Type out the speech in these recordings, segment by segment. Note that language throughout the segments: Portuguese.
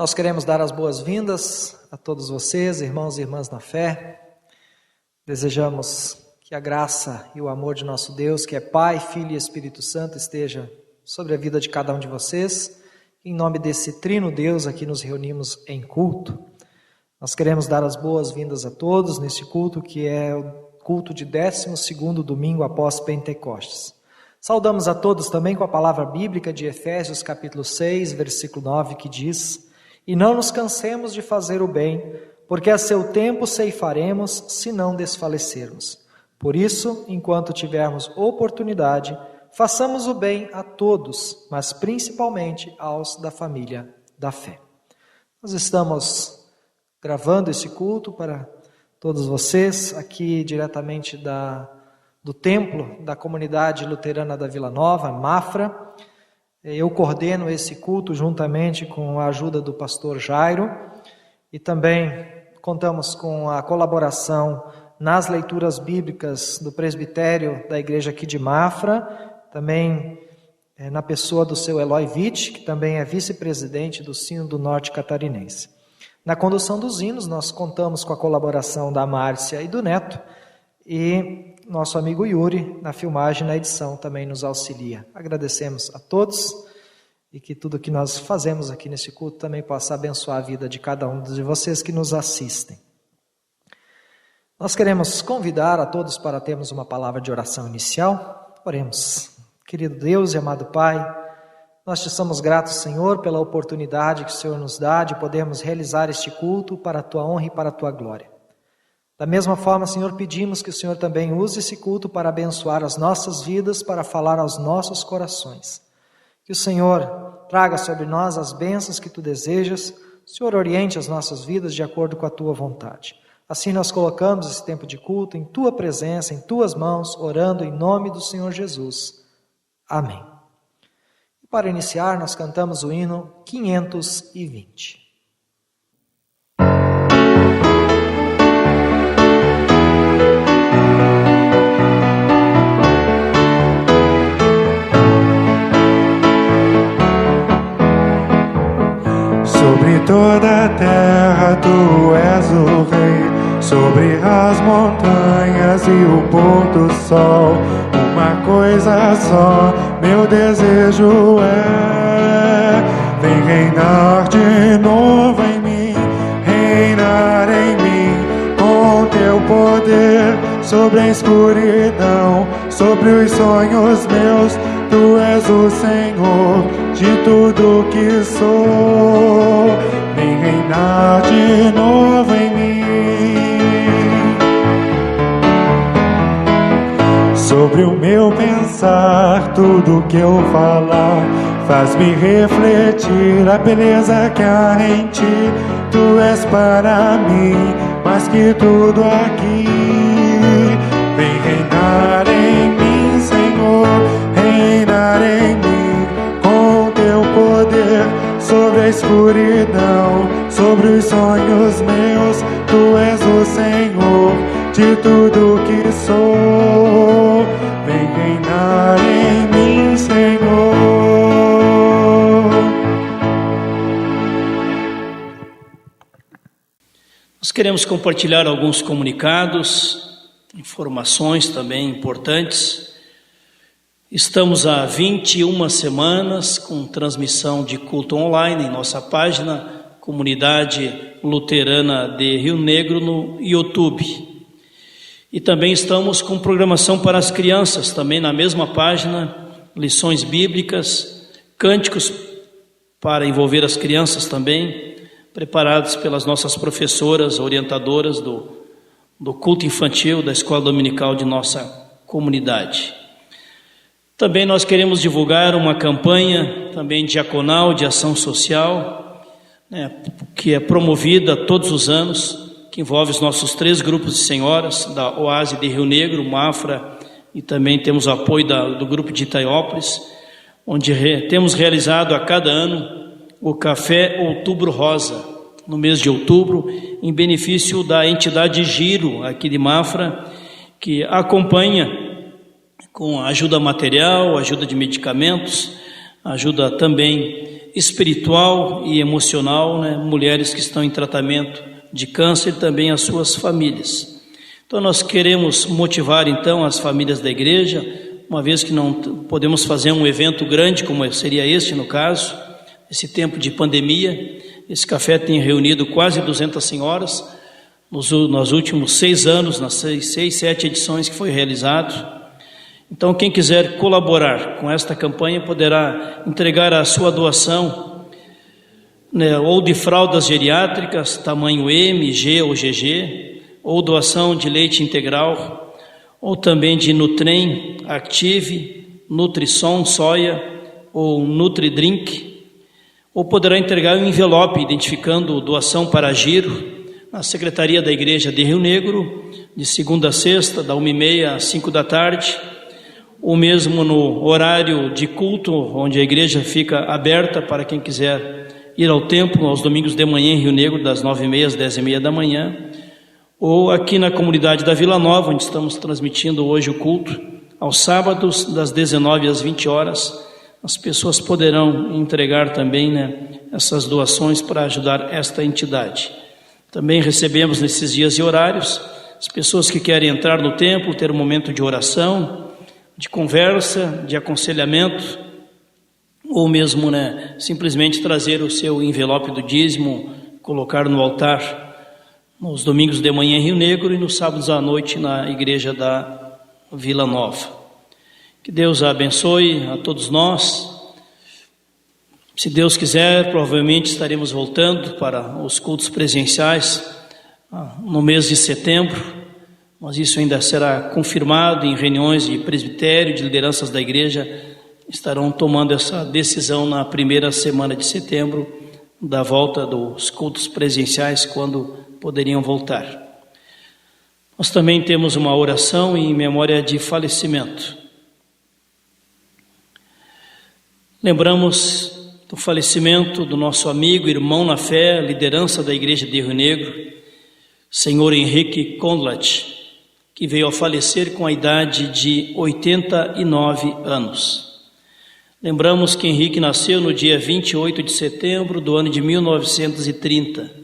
Nós queremos dar as boas-vindas a todos vocês, irmãos e irmãs na fé. Desejamos que a graça e o amor de nosso Deus, que é Pai, Filho e Espírito Santo, esteja sobre a vida de cada um de vocês. Em nome desse trino Deus, aqui nos reunimos em culto. Nós queremos dar as boas-vindas a todos nesse culto, que é o culto de 12º domingo após Pentecostes. Saudamos a todos também com a palavra bíblica de Efésios capítulo 6, versículo 9, que diz: E não nos cansemos de fazer o bem, porque a seu tempo ceifaremos, se não desfalecermos. Por isso, enquanto tivermos oportunidade, façamos o bem a todos, mas principalmente aos da família da fé. Nós estamos gravando esse culto para todos vocês, aqui diretamente do templo da comunidade luterana da Vila Nova, Mafra. Eu coordeno esse culto juntamente com a ajuda do pastor Jairo e também contamos com a colaboração nas leituras bíblicas do presbitério da igreja aqui de Mafra, também na pessoa do seu Eloy Witt, que também é vice-presidente do Sínodo Norte Catarinense. Na condução dos hinos, nós contamos com a colaboração da Márcia e do Neto, e nosso amigo Yuri, na filmagem e na edição, também nos auxilia. Agradecemos a todos e que tudo que nós fazemos aqui nesse culto também possa abençoar a vida de cada um de vocês que nos assistem. Nós queremos convidar a todos para termos uma palavra de oração inicial. Oremos. Querido Deus e amado Pai, nós te somos gratos, Senhor, pela oportunidade que o Senhor nos dá de podermos realizar este culto para a Tua honra e para a Tua glória. Da mesma forma, Senhor, pedimos que o Senhor também use esse culto para abençoar as nossas vidas, para falar aos nossos corações. Que o Senhor traga sobre nós as bênçãos que Tu desejas, o Senhor oriente as nossas vidas de acordo com a Tua vontade. Assim nós colocamos esse tempo de culto em Tua presença, em Tuas mãos, orando em nome do Senhor Jesus. Amém. E para iniciar, nós cantamos o hino 520. Sobre toda a terra Tu és o Rei, sobre as montanhas e o pôr do sol. Uma coisa só, meu desejo é: vem reinar de novo em mim, reinar em mim com Teu poder. Sobre a escuridão, sobre os sonhos meus, Tu és o Senhor de tudo que sou. Vem reinar de novo em mim. Sobre o meu pensar, tudo que eu falar, faz-me refletir a beleza que há em Ti. Tu és para mim mais que tudo aqui. Vem reinar em mim, Senhor, reinar em mim com Teu poder. Sobre a escuridão, sobre os sonhos meus, Tu és o Senhor de tudo que sou. Vem reinar em mim, Senhor. Nós queremos compartilhar alguns comunicados, informações também importantes. Estamos há 21 semanas com transmissão de culto online em nossa página Comunidade Luterana de Rio Negro no YouTube. E também estamos com programação para as crianças, também na mesma página, lições bíblicas, cânticos para envolver as crianças também, preparados pelas nossas professoras, orientadoras do culto infantil da escola dominical de nossa comunidade. Também nós queremos divulgar uma campanha também diaconal de ação social, que é promovida todos os anos, que envolve os nossos 3 grupos de senhoras, da Oase de Rio Negro, Mafra, e também temos o apoio do grupo de Itaiópolis, onde temos realizado a cada ano o Café Outubro Rosa, no mês de outubro, em benefício da entidade Giro, aqui de Mafra, que acompanha com ajuda material, ajuda de medicamentos, ajuda também espiritual e emocional, né? Mulheres que estão em tratamento de câncer e também as suas famílias. Então nós queremos motivar então as famílias da igreja, uma vez que não podemos fazer um evento grande como seria este no caso, esse tempo de pandemia. Esse café tem reunido quase 200 senhoras nos últimos 6 anos, nas 7 edições que foi realizado. Então quem quiser colaborar com esta campanha poderá entregar a sua doação, né, ou de fraldas geriátricas, tamanho M, G ou GG, ou doação de leite integral, ou também de Nutrem, Active, Nutrisson, Soia ou Nutridrink, ou poderá entregar um envelope identificando doação para giro na Secretaria da Igreja de Rio Negro, de segunda a sexta, da 1h30 às 5 da tarde, ou mesmo no horário de culto, onde a igreja fica aberta para quem quiser ir ao templo aos domingos de manhã em Rio Negro, das 9h30 às 10h30 da manhã, ou aqui na comunidade da Vila Nova, onde estamos transmitindo hoje o culto, aos sábados, das 19 às 20 horas, as pessoas poderão entregar também, né, essas doações para ajudar esta entidade. Também recebemos nesses dias e horários as pessoas que querem entrar no templo, ter um momento de oração, de conversa, de aconselhamento, ou mesmo, né, simplesmente trazer o seu envelope do dízimo, colocar no altar nos domingos de manhã em Rio Negro e nos sábados à noite na igreja da Vila Nova. Que Deus abençoe a todos nós. Se Deus quiser, provavelmente estaremos voltando para os cultos presenciais no mês de setembro, mas isso ainda será confirmado em reuniões de presbitério, de lideranças da igreja, estarão tomando essa decisão na primeira semana de setembro, da volta dos cultos presenciais, quando poderiam voltar. Nós também temos uma oração em memória de falecimento. Lembramos do falecimento do nosso amigo, irmão na fé, liderança da igreja de Rio Negro, senhor Henrique Kondlat, que veio a falecer com a idade de 89 anos. Lembramos que Henrique nasceu no dia 28 de setembro do ano de 1930,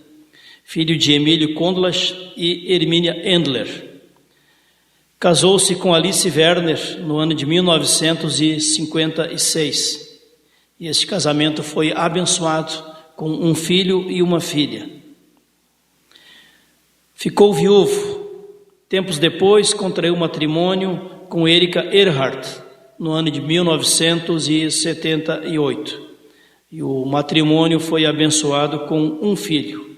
filho de Emílio Kondlat e Hermínia Endler. Casou-se com Alice Werner no ano de 1956, e este casamento foi abençoado com um filho e uma filha. Ficou viúvo. Tempos depois, contraiu matrimônio com Erika Erhardt, no ano de 1978. E o matrimônio foi abençoado com um filho.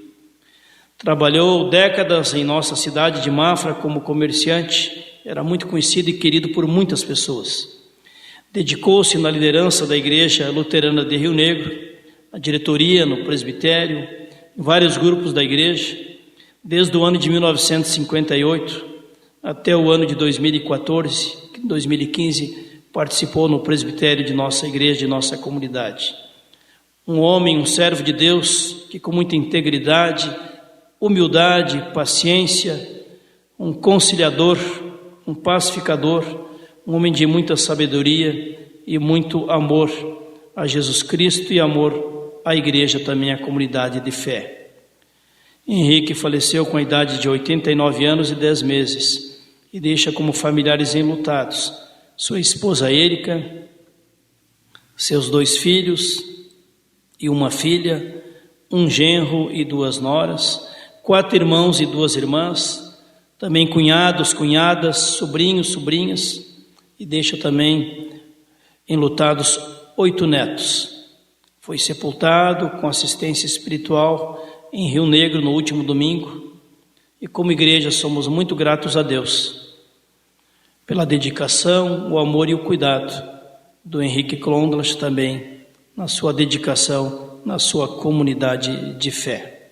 Trabalhou décadas em nossa cidade de Mafra como comerciante, era muito conhecido e querido por muitas pessoas. Dedicou-se na liderança da Igreja Luterana de Rio Negro, na diretoria, no presbitério, em vários grupos da igreja, desde o ano de 1958 até o ano de 2014, 2015, participou no presbitério de nossa igreja, de nossa comunidade. Um homem, um servo de Deus, que com muita integridade, humildade, paciência, um conciliador, um pacificador, um homem de muita sabedoria e muito amor a Jesus Cristo e amor à igreja, também à comunidade de fé. Henrique faleceu com a idade de 89 anos e 10 meses e deixa como familiares enlutados sua esposa Érica, seus 2 filhos e uma filha, um genro e 2 noras, 4 irmãos e 2 irmãs, também cunhados, cunhadas, sobrinhos, sobrinhas, e deixa também enlutados 8 netos. Foi sepultado com assistência espiritual em Rio Negro no último domingo, e como igreja somos muito gratos a Deus pela dedicação, o amor e o cuidado do Henrique Kondlat também, na sua dedicação, na sua comunidade de fé.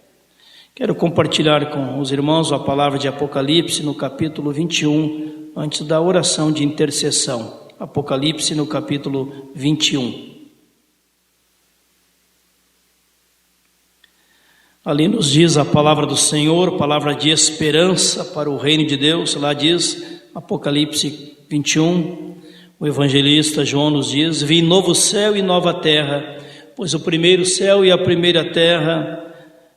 Quero compartilhar com os irmãos a palavra de Apocalipse no capítulo 21, antes da oração de intercessão. Apocalipse no capítulo 21. Ali nos diz a palavra do Senhor, palavra de esperança para o reino de Deus. Lá diz, Apocalipse 21, O evangelista João nos diz: vi novo céu e nova terra, pois o primeiro céu e a primeira terra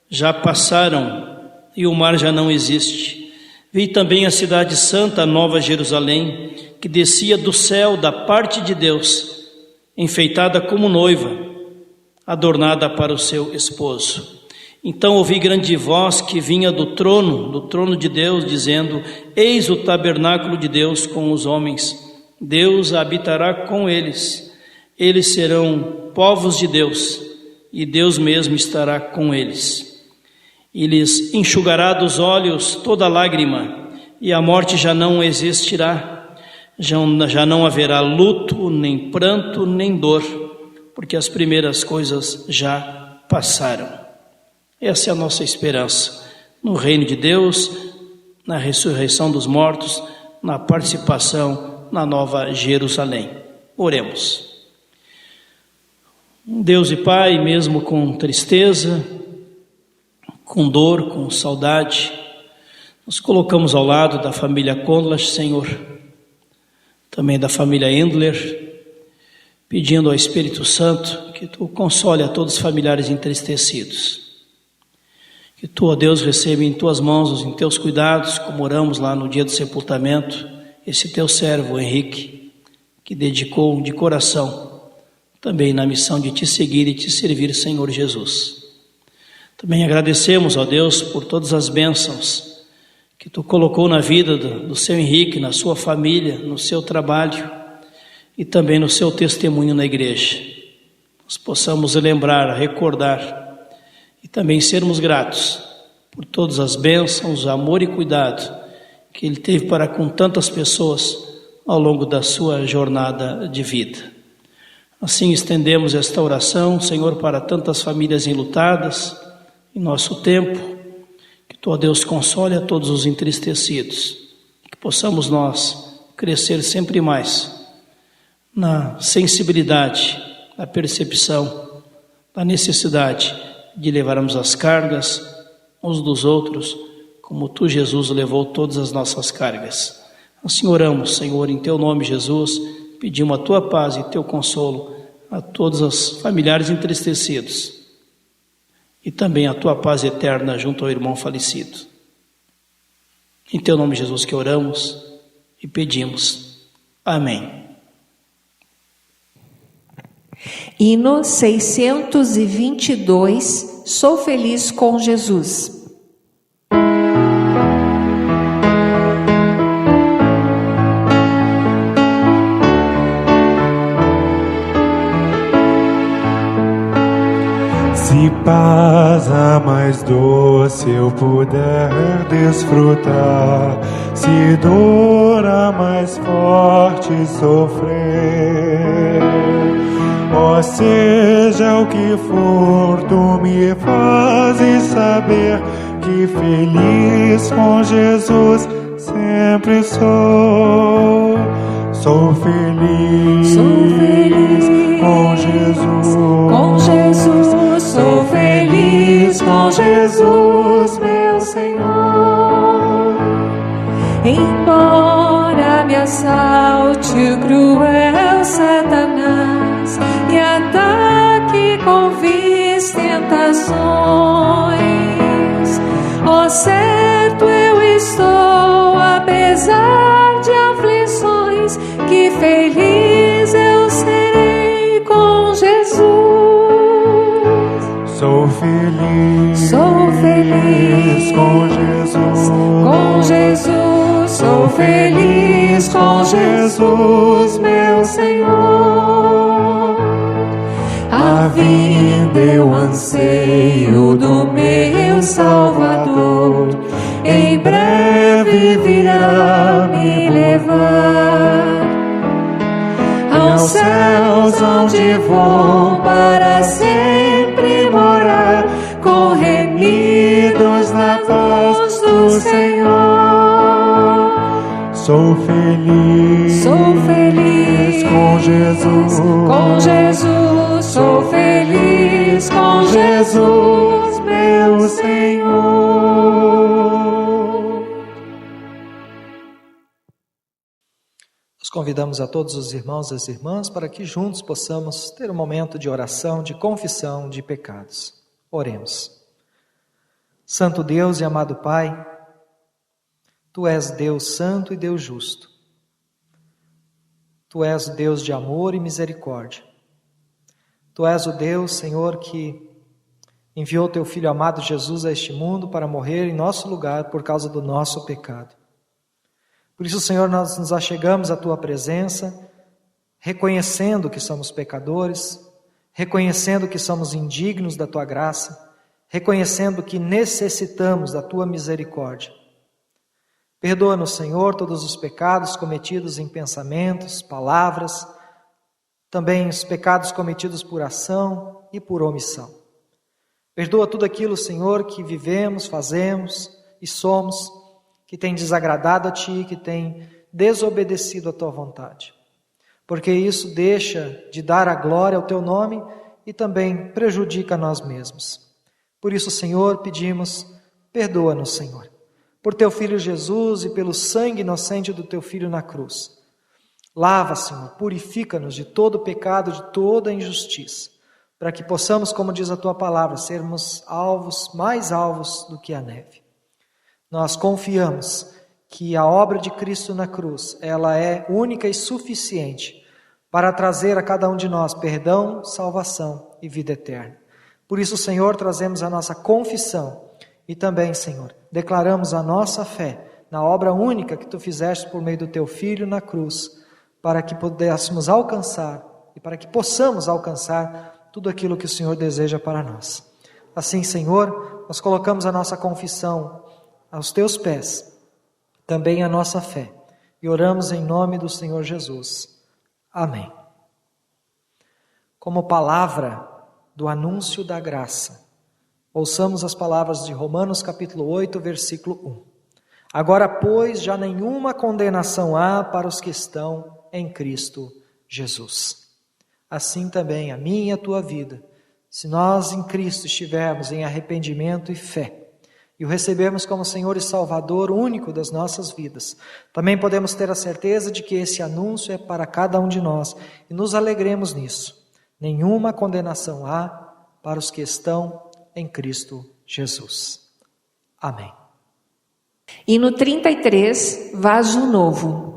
já passaram e o mar já não existe. Vi também a cidade santa, a Nova Jerusalém, que descia do céu da parte de Deus, enfeitada como noiva, adornada para o seu esposo. Então ouvi grande voz que vinha do trono de Deus, dizendo: eis o tabernáculo de Deus com os homens. Deus habitará com eles. Eles serão povos de Deus, e Deus mesmo estará com eles. E lhes enxugará dos olhos toda lágrima, e a morte já não existirá. Já não haverá luto, nem pranto, nem dor, porque as primeiras coisas já passaram. Essa é a nossa esperança no reino de Deus, na ressurreição dos mortos, na participação na Nova Jerusalém. Oremos. Deus e Pai, mesmo com tristeza, com dor, com saudade, nos colocamos ao lado da família Conlas, Senhor, também da família Endler, pedindo ao Espírito Santo que Tu console a todos os familiares entristecidos. Que Tu, ó Deus, receba em Tuas mãos, em Teus cuidados, como oramos lá no dia do sepultamento, esse Teu servo, Henrique, que dedicou de coração também na missão de Te seguir e Te servir, Senhor Jesus. Também agradecemos, ó Deus, por todas as bênçãos que Tu colocou na vida do seu Henrique, na sua família, no seu trabalho e também no seu testemunho na igreja. Nós possamos lembrar, recordar e também sermos gratos por todas as bênçãos, amor e cuidado que ele teve para com tantas pessoas ao longo da sua jornada de vida. Assim estendemos esta oração, Senhor, para tantas famílias enlutadas em nosso tempo, que Tu, ó Deus, console a todos os entristecidos, que possamos nós crescer sempre mais na sensibilidade, na percepção, da necessidade de levarmos as cargas uns dos outros, como Tu, Jesus, levou todas as nossas cargas. Assim oramos, Senhor, em Teu nome, Jesus, pedimos a Tua paz e Teu consolo a todos os familiares entristecidos e também a Tua paz eterna junto ao irmão falecido. Em Teu nome, Jesus, que oramos e pedimos. Amém. Hino 622, Sou feliz com Jesus. Se paz a mais doce eu puder desfrutar, se dor a mais forte sofrer, ó seja o que for, Tu me fazes saber que feliz com Jesus sempre sou. Sou feliz com Jesus, sou feliz com Jesus, meu Senhor. Embora me assalte o cruel Satanás e ataque com vis tentações, ó certo eu estou, apesar de aflições, que feliz eu serei com Jesus. Sou feliz com Jesus, sou feliz com Jesus, meu Senhor. A vida eu anseio do meu Salvador, em breve virá me levar aos céus onde vou para sempre morar, com remidos na paz do Senhor. Sou feliz com Jesus, sou feliz com Jesus, meu Senhor. convidamos a todos os irmãos e as irmãs para que juntos possamos ter um momento de oração, de confissão de pecados. Oremos. Santo Deus e amado Pai, Tu és Deus santo e Deus justo. Tu és o Deus de amor e misericórdia. Tu és o Deus, Senhor, que enviou Teu Filho amado Jesus a este mundo para morrer em nosso lugar por causa do nosso pecado. Por isso, Senhor, nós nos achegamos à Tua presença, reconhecendo que somos pecadores, reconhecendo que somos indignos da Tua graça, reconhecendo que necessitamos da Tua misericórdia. Perdoa-nos, Senhor, todos os pecados cometidos em pensamentos, palavras, também os pecados cometidos por ação e por omissão. Perdoa tudo aquilo, Senhor, que vivemos, fazemos e somos, que tem desagradado a Ti, que tem desobedecido a Tua vontade. Porque isso deixa de dar a glória ao Teu nome e também prejudica a nós mesmos. Por isso, Senhor, pedimos, perdoa-nos, Senhor, por Teu Filho Jesus e pelo sangue inocente do Teu Filho na cruz. Lava, Senhor, purifica-nos de todo pecado, de toda injustiça, para que possamos, como diz a Tua palavra, sermos alvos, mais alvos do que a neve. Nós confiamos que a obra de Cristo na cruz, ela é única e suficiente para trazer a cada um de nós perdão, salvação e vida eterna. Por isso, Senhor, trazemos a nossa confissão e também, Senhor, declaramos a nossa fé na obra única que Tu fizeste por meio do Teu Filho na cruz, para que pudéssemos alcançar e para que possamos alcançar tudo aquilo que o Senhor deseja para nós. Assim, Senhor, nós colocamos a nossa confissão aos Teus pés, também a nossa fé, e oramos em nome do Senhor Jesus. Amém. Como palavra do anúncio da graça, ouçamos as palavras de Romanos capítulo 8, versículo 1. Agora, pois, já nenhuma condenação há para os que estão em Cristo Jesus. Assim também a minha e a tua vida, se nós em Cristo estivermos em arrependimento e fé, e o recebermos como Senhor e Salvador único das nossas vidas, também podemos ter a certeza de que esse anúncio é para cada um de nós, e nos alegremos nisso. Nenhuma condenação há para os que estão em Cristo Jesus. Amém. Hino 33, Vaso Novo.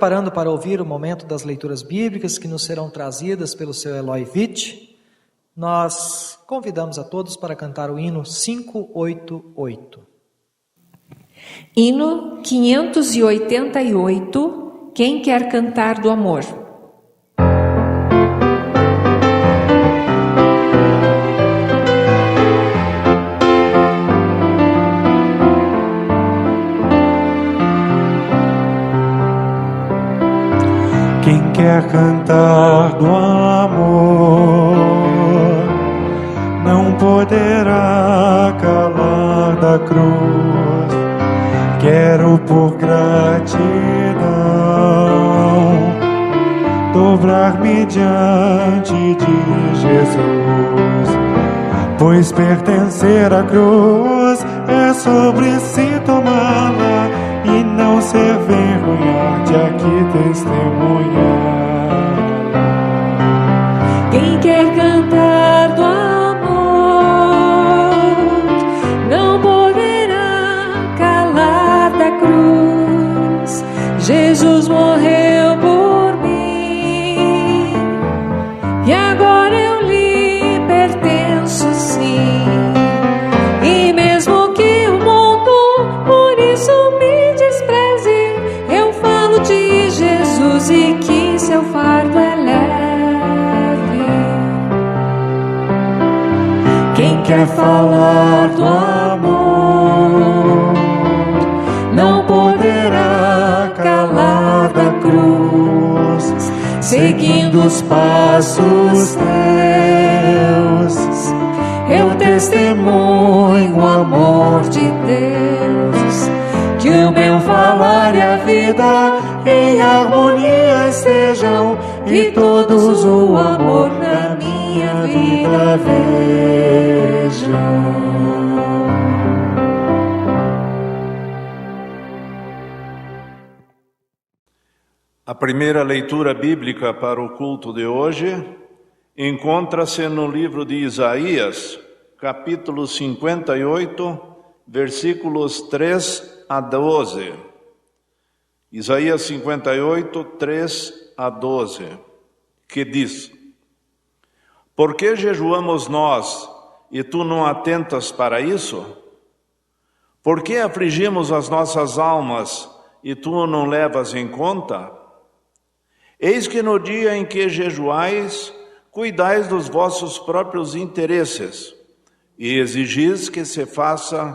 Preparando para ouvir o momento das leituras bíblicas que nos serão trazidas pelo seu Eloy Witt, nós convidamos a todos para cantar o hino 588. Hino 588, Quem quer cantar do amor? Quem quer cantar do amor não poderá calar da cruz. Quero por gratidão dobrar-me diante de Jesus, pois pertencer à cruz é sobre si tomá-la e não se vergonhar de aqui testemunhar. Quem quer cantar do amor não poderá calar da cruz. Jesus morreu por mim e agora eu lhe pertenço, sim. E mesmo que o mundo por isso me despreze, eu falo de Jesus e que seu fardo é leve. Quem quer falar do amor não poderá calar da cruz, seguindo os passos teus. Eu testemunho o amor de Deus, que o meu falar e a vida em harmonia estejam, e todos o amor da minha vida vejam. A primeira leitura bíblica para o culto de hoje encontra-se no livro de Isaías, capítulo 58, versículos 3 a 12. Isaías 58, 3 a 12, que diz: Por que jejuamos nós e tu não atentas para isso? Por que afligimos as nossas almas e tu não levas em conta? Eis que no dia em que jejuais, cuidais dos vossos próprios interesses e exigis que se faça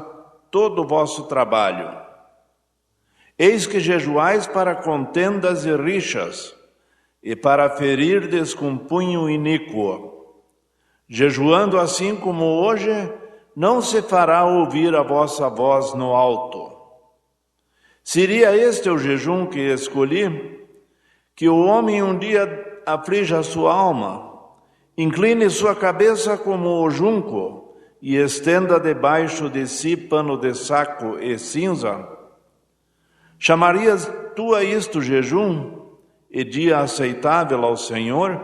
todo o vosso trabalho. Eis que jejuais para contendas e rixas e para ferirdes com punho iníquo. Jejuando assim como hoje, não se fará ouvir a vossa voz no alto. Seria este o jejum que escolhi? Que o homem um dia aflija a sua alma, incline sua cabeça como o junco e estenda debaixo de si pano de saco e cinza? Chamarias tu a isto jejum e dia aceitável ao Senhor?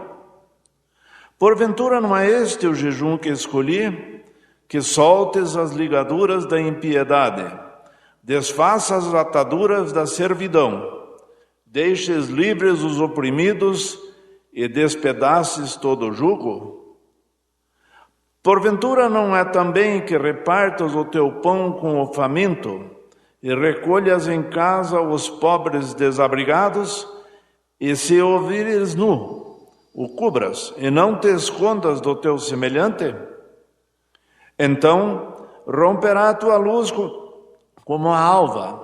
Porventura não é este o jejum que escolhi? Que soltes as ligaduras da impiedade, desfaças as ataduras da servidão, deixes livres os oprimidos e despedaces todo o jugo? Porventura não é também que repartas o teu pão com o faminto e recolhas em casa os pobres desabrigados, e se o vires nu, o cubras e não te escondas do teu semelhante? Então romperá a tua luz como a alva,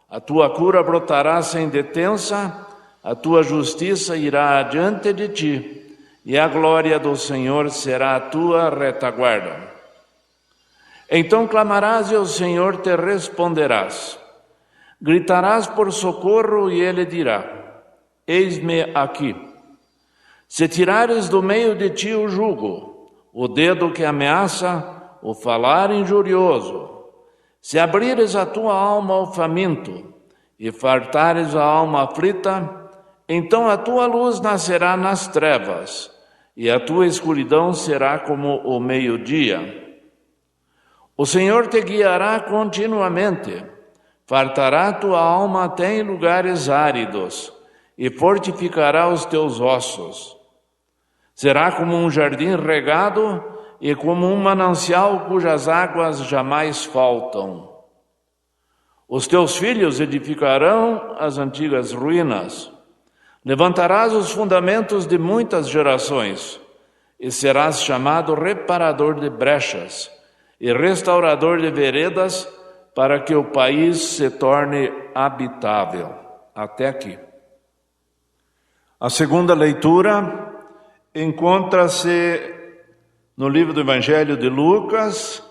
a tua cura brotará sem detença, a tua justiça irá adiante de ti, e a glória do Senhor será a tua retaguarda. Então clamarás e o Senhor te responderás. Gritarás por socorro e Ele dirá: Eis-me aqui. Se tirares do meio de ti o jugo, o dedo que ameaça, o falar injurioso, se abrires a tua alma ao faminto e fartares a alma aflita, então a tua luz nascerá nas trevas e a tua escuridão será como o meio-dia. O Senhor te guiará continuamente, fartará a tua alma até em lugares áridos e fortificará os teus ossos. Será como um jardim regado e como um manancial cujas águas jamais faltam. Os teus filhos edificarão as antigas ruínas. Levantarás os fundamentos de muitas gerações e serás chamado reparador de brechas e restaurador de veredas para que o país se torne habitável. Até aqui. A segunda leitura encontra-se no livro do Evangelho de Lucas,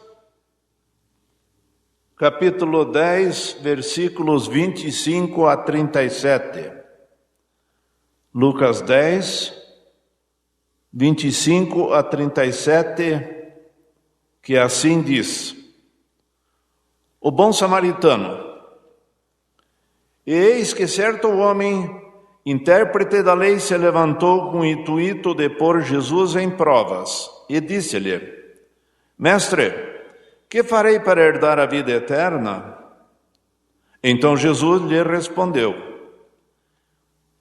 capítulo 10, versículos 25 a 37. Lucas 10, 25 a 37, que assim diz: O bom samaritano. E eis que certo homem, intérprete da lei, se levantou com o intuito de pôr Jesus em provas, e disse-lhe: Mestre, que farei para herdar a vida eterna? Então Jesus lhe respondeu: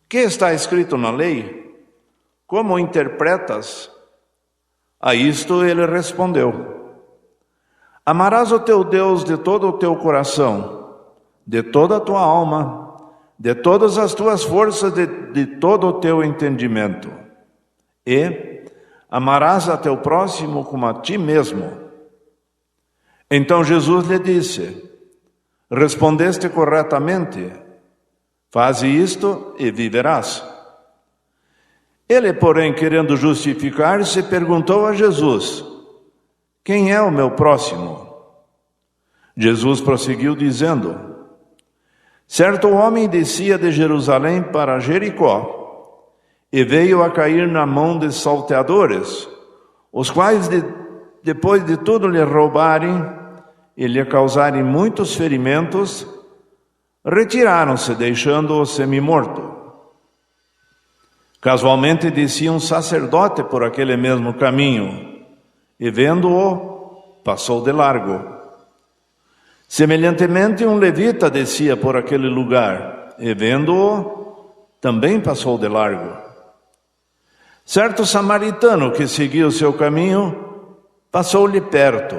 Que está escrito na lei? Como o interpretas? A isto ele respondeu: Amarás o teu Deus de todo o teu coração, de toda a tua alma, de todas as tuas forças, de todo o teu entendimento. E amarás a teu próximo como a ti mesmo. Então Jesus lhe disse: Respondeste corretamente, faze isto e viverás. Ele, porém, querendo justificar-se, perguntou a Jesus: Quem é o meu próximo? Jesus prosseguiu dizendo: Certo homem descia de Jerusalém para Jericó e veio a cair na mão de salteadores, os quais, depois de tudo lhe roubarem e lhe causarem muitos ferimentos, retiraram-se, deixando-o semi-morto. Casualmente descia um sacerdote por aquele mesmo caminho e, vendo-o, passou de largo. Semelhantemente, um levita descia por aquele lugar e, vendo-o, também passou de largo. Certo samaritano que seguia o seu caminho passou-lhe perto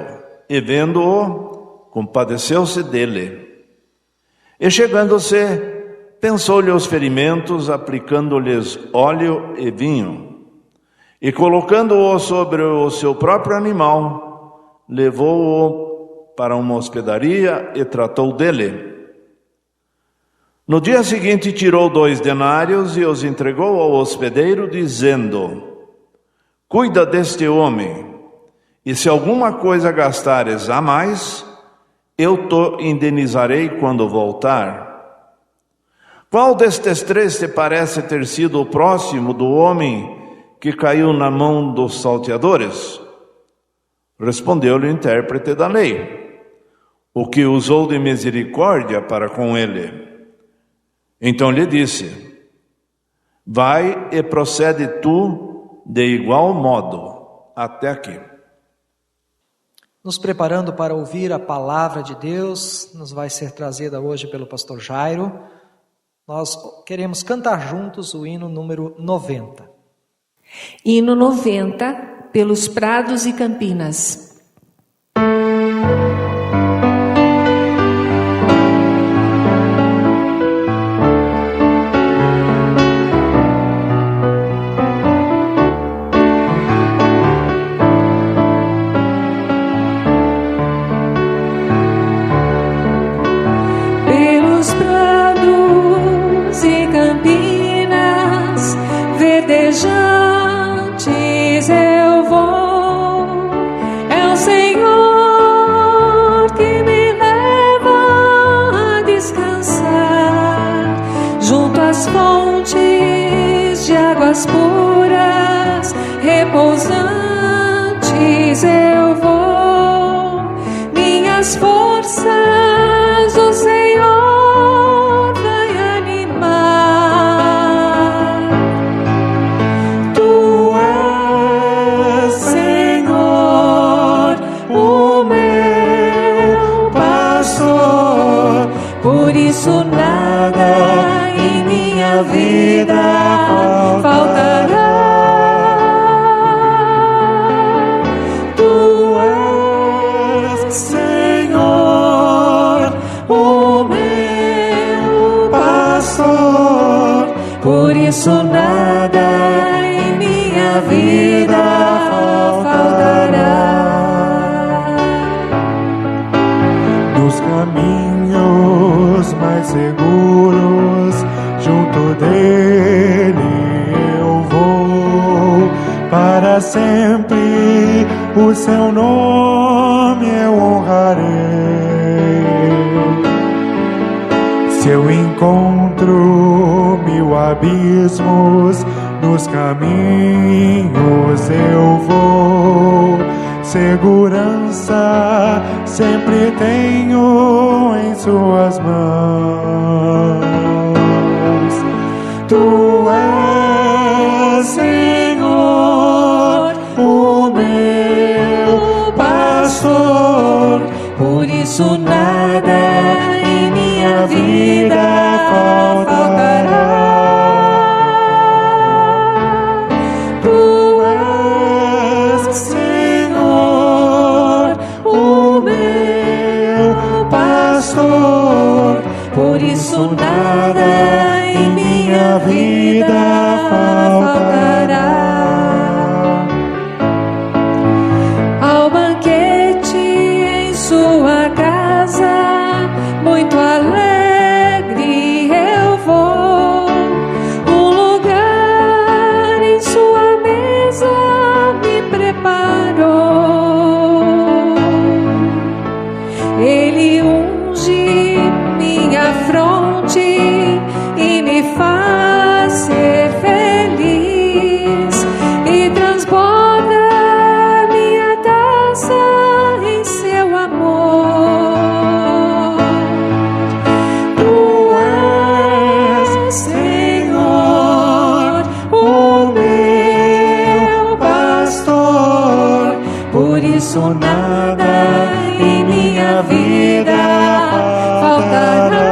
e, vendo-o, compadeceu-se dele. E, chegando-se, pensou-lhe os ferimentos, aplicando-lhes óleo e vinho. E, colocando-o sobre o seu próprio animal, levou-o para uma hospedaria e tratou dele. No dia seguinte tirou 2 denários e os entregou ao hospedeiro, dizendo: Cuida deste homem, e se alguma coisa gastares a mais, eu te indenizarei quando voltar. Qual destes 3 te parece ter sido o próximo do homem que caiu na mão dos salteadores? Respondeu-lhe o intérprete da lei: O que usou de misericórdia para com ele. Então lhe disse: Vai e procede tu de igual modo. Até aqui. Nos preparando para ouvir a palavra de Deus, nos vai ser trazida hoje pelo pastor Jairo. Nós queremos cantar juntos o hino número 90. Hino 90, pelos prados e campinas. Verdejantes eu vou, é o Senhor que me leva a descansar, junto às fontes de águas puras, repousantes eu vou, minhas forças o Senhor vai animar. Tu és, Senhor, o meu pastor, por isso nada em minha vida faltará. Tu és, Senhor, o meu pastor, por isso nada em minha vida faltará. Nos caminhos mais seguros, junto dele para sempre o seu nome eu honrarei. Se eu encontro mil abismos nos caminhos eu vou, segurança sempre tenho em suas mãos. Tu és, Senhor, o meu pastor, por isso nada em minha vida faltará. Tu és, Senhor, o meu pastor, Por isso nada em minha vida faltará. Ao banquete em sua casa, muito alegre eu vou. Um lugar em sua mesa me preparou. Ele unge minha fronte e me faz ser feliz, e transborda minha taça em seu amor. Tu és, Senhor, o meu pastor, Por isso nada em minha vida faltará.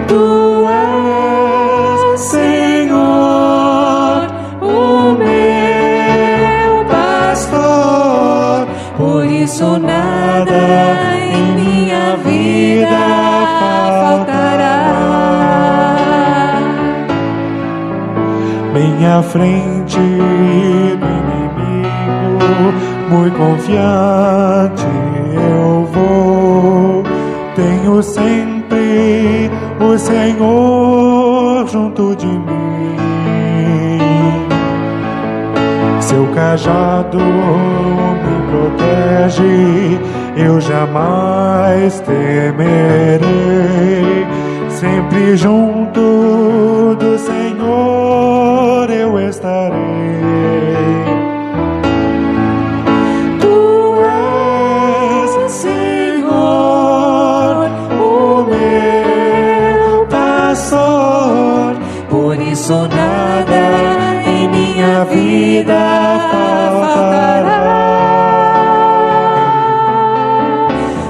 Tu és, Senhor, o meu pastor, Por isso nada em minha vida faltará. bem à frente do inimigo, muito confiante eu vou. Tenho sempre o Senhor junto de mim. Seu cajado me protege, eu jamais temerei. Sempre junto do Senhor eu estarei. Tu és, Senhor, o meu pastor, Por isso nada em minha vida faltará.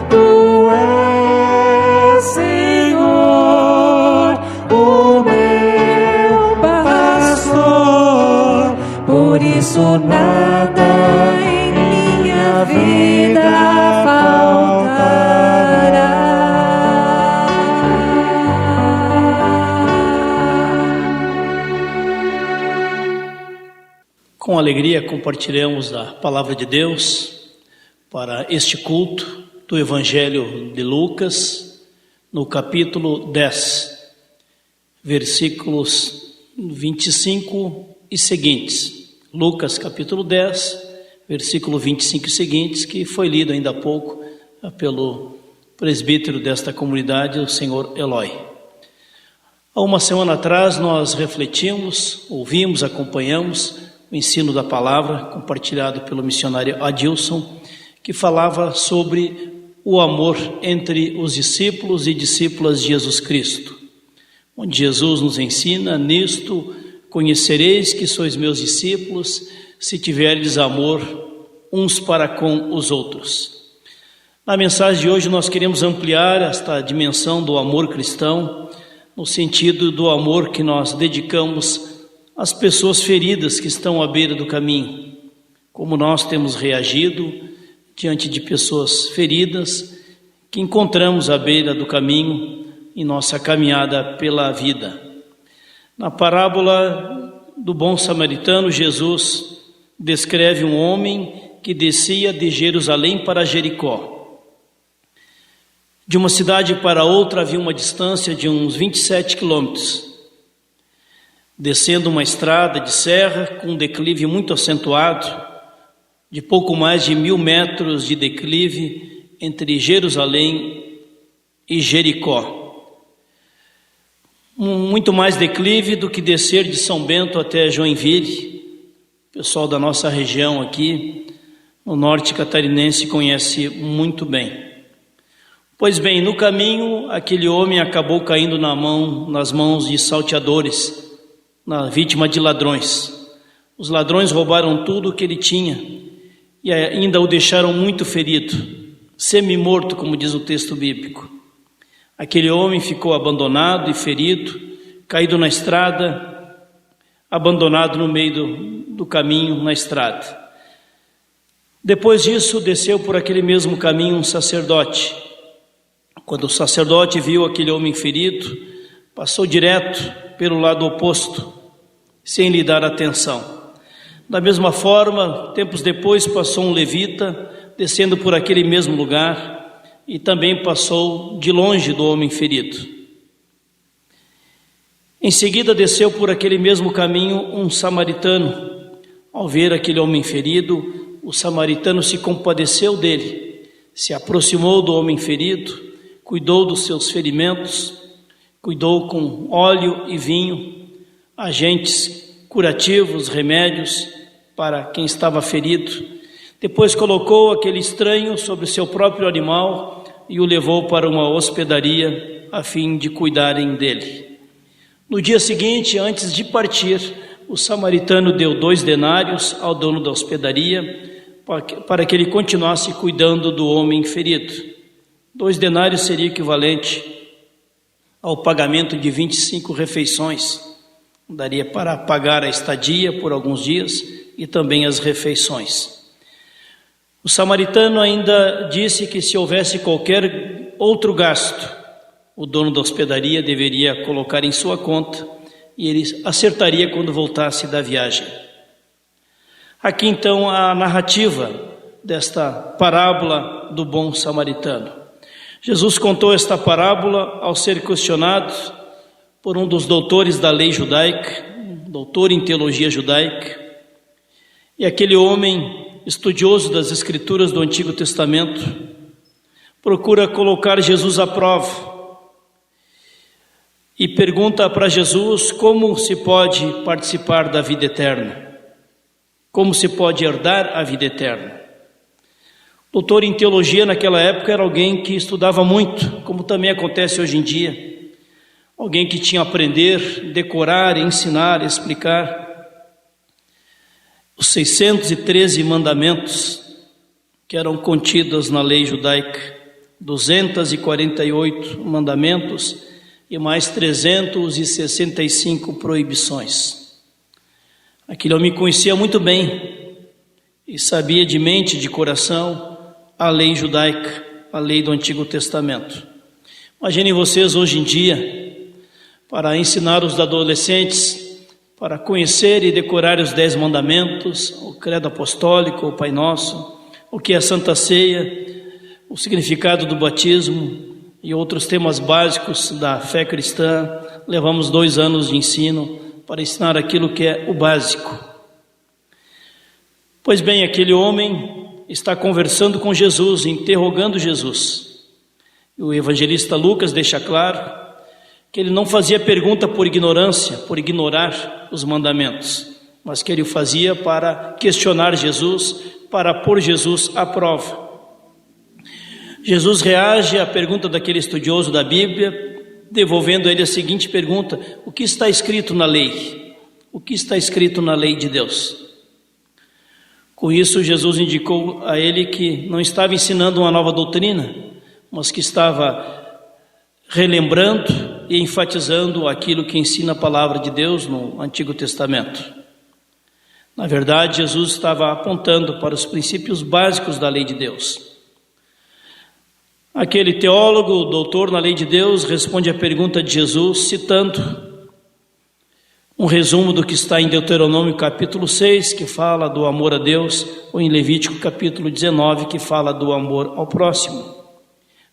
Tu és, Senhor, o meu pastor, Por isso nada em minha vida faltará. Com alegria compartilhamos a palavra de Deus para este culto do Evangelho de Lucas, no capítulo 10, versículos 25 e seguintes. Lucas capítulo 10, versículo 25 e seguintes, que foi lido ainda há pouco pelo presbítero desta comunidade, o senhor Eloy. Há uma semana atrás nós refletimos, ouvimos, acompanhamos o ensino da palavra compartilhado pelo missionário Adilson, que falava sobre o amor entre os discípulos e discípulas de Jesus Cristo, onde Jesus nos ensina: nisto conhecereis que sois meus discípulos, se tiverdes amor uns para com os outros. Na mensagem de hoje nós queremos ampliar esta dimensão do amor cristão, no sentido do amor que nós dedicamos às pessoas feridas que estão à beira do caminho. Como nós temos reagido diante de pessoas feridas que encontramos à beira do caminho em nossa caminhada pela vida. Na parábola do bom samaritano, Jesus descreve um homem que descia de Jerusalém para Jericó. De uma cidade para outra havia uma distância de uns 27 quilômetros. descendo uma estrada de serra com um declive muito acentuado, de pouco mais de 1.000 metros de declive entre Jerusalém e Jericó. Muito mais declive do que descer de São Bento até Joinville. O pessoal da nossa região aqui, no norte catarinense, conhece muito bem. Pois bem, no caminho, aquele homem acabou caindo nas mãos de salteadores, vítima de ladrões. Os ladrões roubaram tudo o que ele tinha e ainda o deixaram muito ferido, semi-morto, como diz o texto bíblico. Aquele homem ficou abandonado e ferido, caído na estrada, abandonado no meio do caminho, na estrada. Depois disso, desceu por aquele mesmo caminho um sacerdote. Quando o sacerdote viu aquele homem ferido, passou direto pelo lado oposto, sem lhe dar atenção. Da mesma forma, tempos depois, passou um levita, descendo por aquele mesmo lugar, e também passou de longe do homem ferido. Em seguida, desceu por aquele mesmo caminho um samaritano. Ao ver aquele homem ferido, o samaritano se compadeceu dele, se aproximou do homem ferido, cuidou dos seus ferimentos, cuidou com óleo e vinho, agentes curativos, remédios para quem estava ferido. Depois colocou aquele estranho sobre o seu próprio animal e o levou para uma hospedaria a fim de cuidarem dele. No dia seguinte, antes de partir, o samaritano deu 2 denários ao dono da hospedaria para que ele continuasse cuidando do homem ferido. 2 denários seria equivalente ao pagamento de 25 refeições. Daria para pagar a estadia por alguns dias e também as refeições. O samaritano ainda disse que se houvesse qualquer outro gasto, o dono da hospedaria deveria colocar em sua conta e ele acertaria quando voltasse da viagem. Aqui então a narrativa desta parábola do bom samaritano. Jesus contou esta parábola ao ser questionado por um dos doutores da lei judaica, doutor em teologia judaica, e aquele homem estudioso das Escrituras do Antigo Testamento procura colocar Jesus à prova e pergunta para Jesus como se pode participar da vida eterna, como se pode herdar a vida eterna. Doutor em teologia naquela época era alguém que estudava muito, como também acontece hoje em dia, alguém que tinha a aprender, decorar, ensinar, explicar os 613 mandamentos que eram contidos na lei judaica, 248 mandamentos e mais 365 proibições. Aquele homem conhecia muito bem e sabia de mente, de coração, a lei judaica, a lei do Antigo Testamento. Imaginem vocês hoje em dia, para ensinar os adolescentes para conhecer e decorar os 10 mandamentos, o credo apostólico, o Pai Nosso, o que é a Santa Ceia, o significado do batismo e outros temas básicos da fé cristã. Levamos 2 anos de ensino para ensinar aquilo que é o básico. Pois bem, aquele homem está conversando com Jesus, interrogando Jesus. E o evangelista Lucas deixa claro que ele não fazia pergunta por ignorância, por ignorar os mandamentos, mas que ele o fazia para questionar Jesus, para pôr Jesus à prova. Jesus reage à pergunta daquele estudioso da Bíblia, devolvendo a ele a seguinte pergunta: o que está escrito na lei? O que está escrito na lei de Deus? Com isso, Jesus indicou a ele que não estava ensinando uma nova doutrina, mas que estava relembrando e enfatizando aquilo que ensina a palavra de Deus no Antigo Testamento. Na verdade, Jesus estava apontando para os princípios básicos da lei de Deus. Aquele teólogo, doutor na lei de Deus, responde à pergunta de Jesus citando um resumo do que está em Deuteronômio capítulo 6, que fala do amor a Deus, ou em Levítico capítulo 19, que fala do amor ao próximo.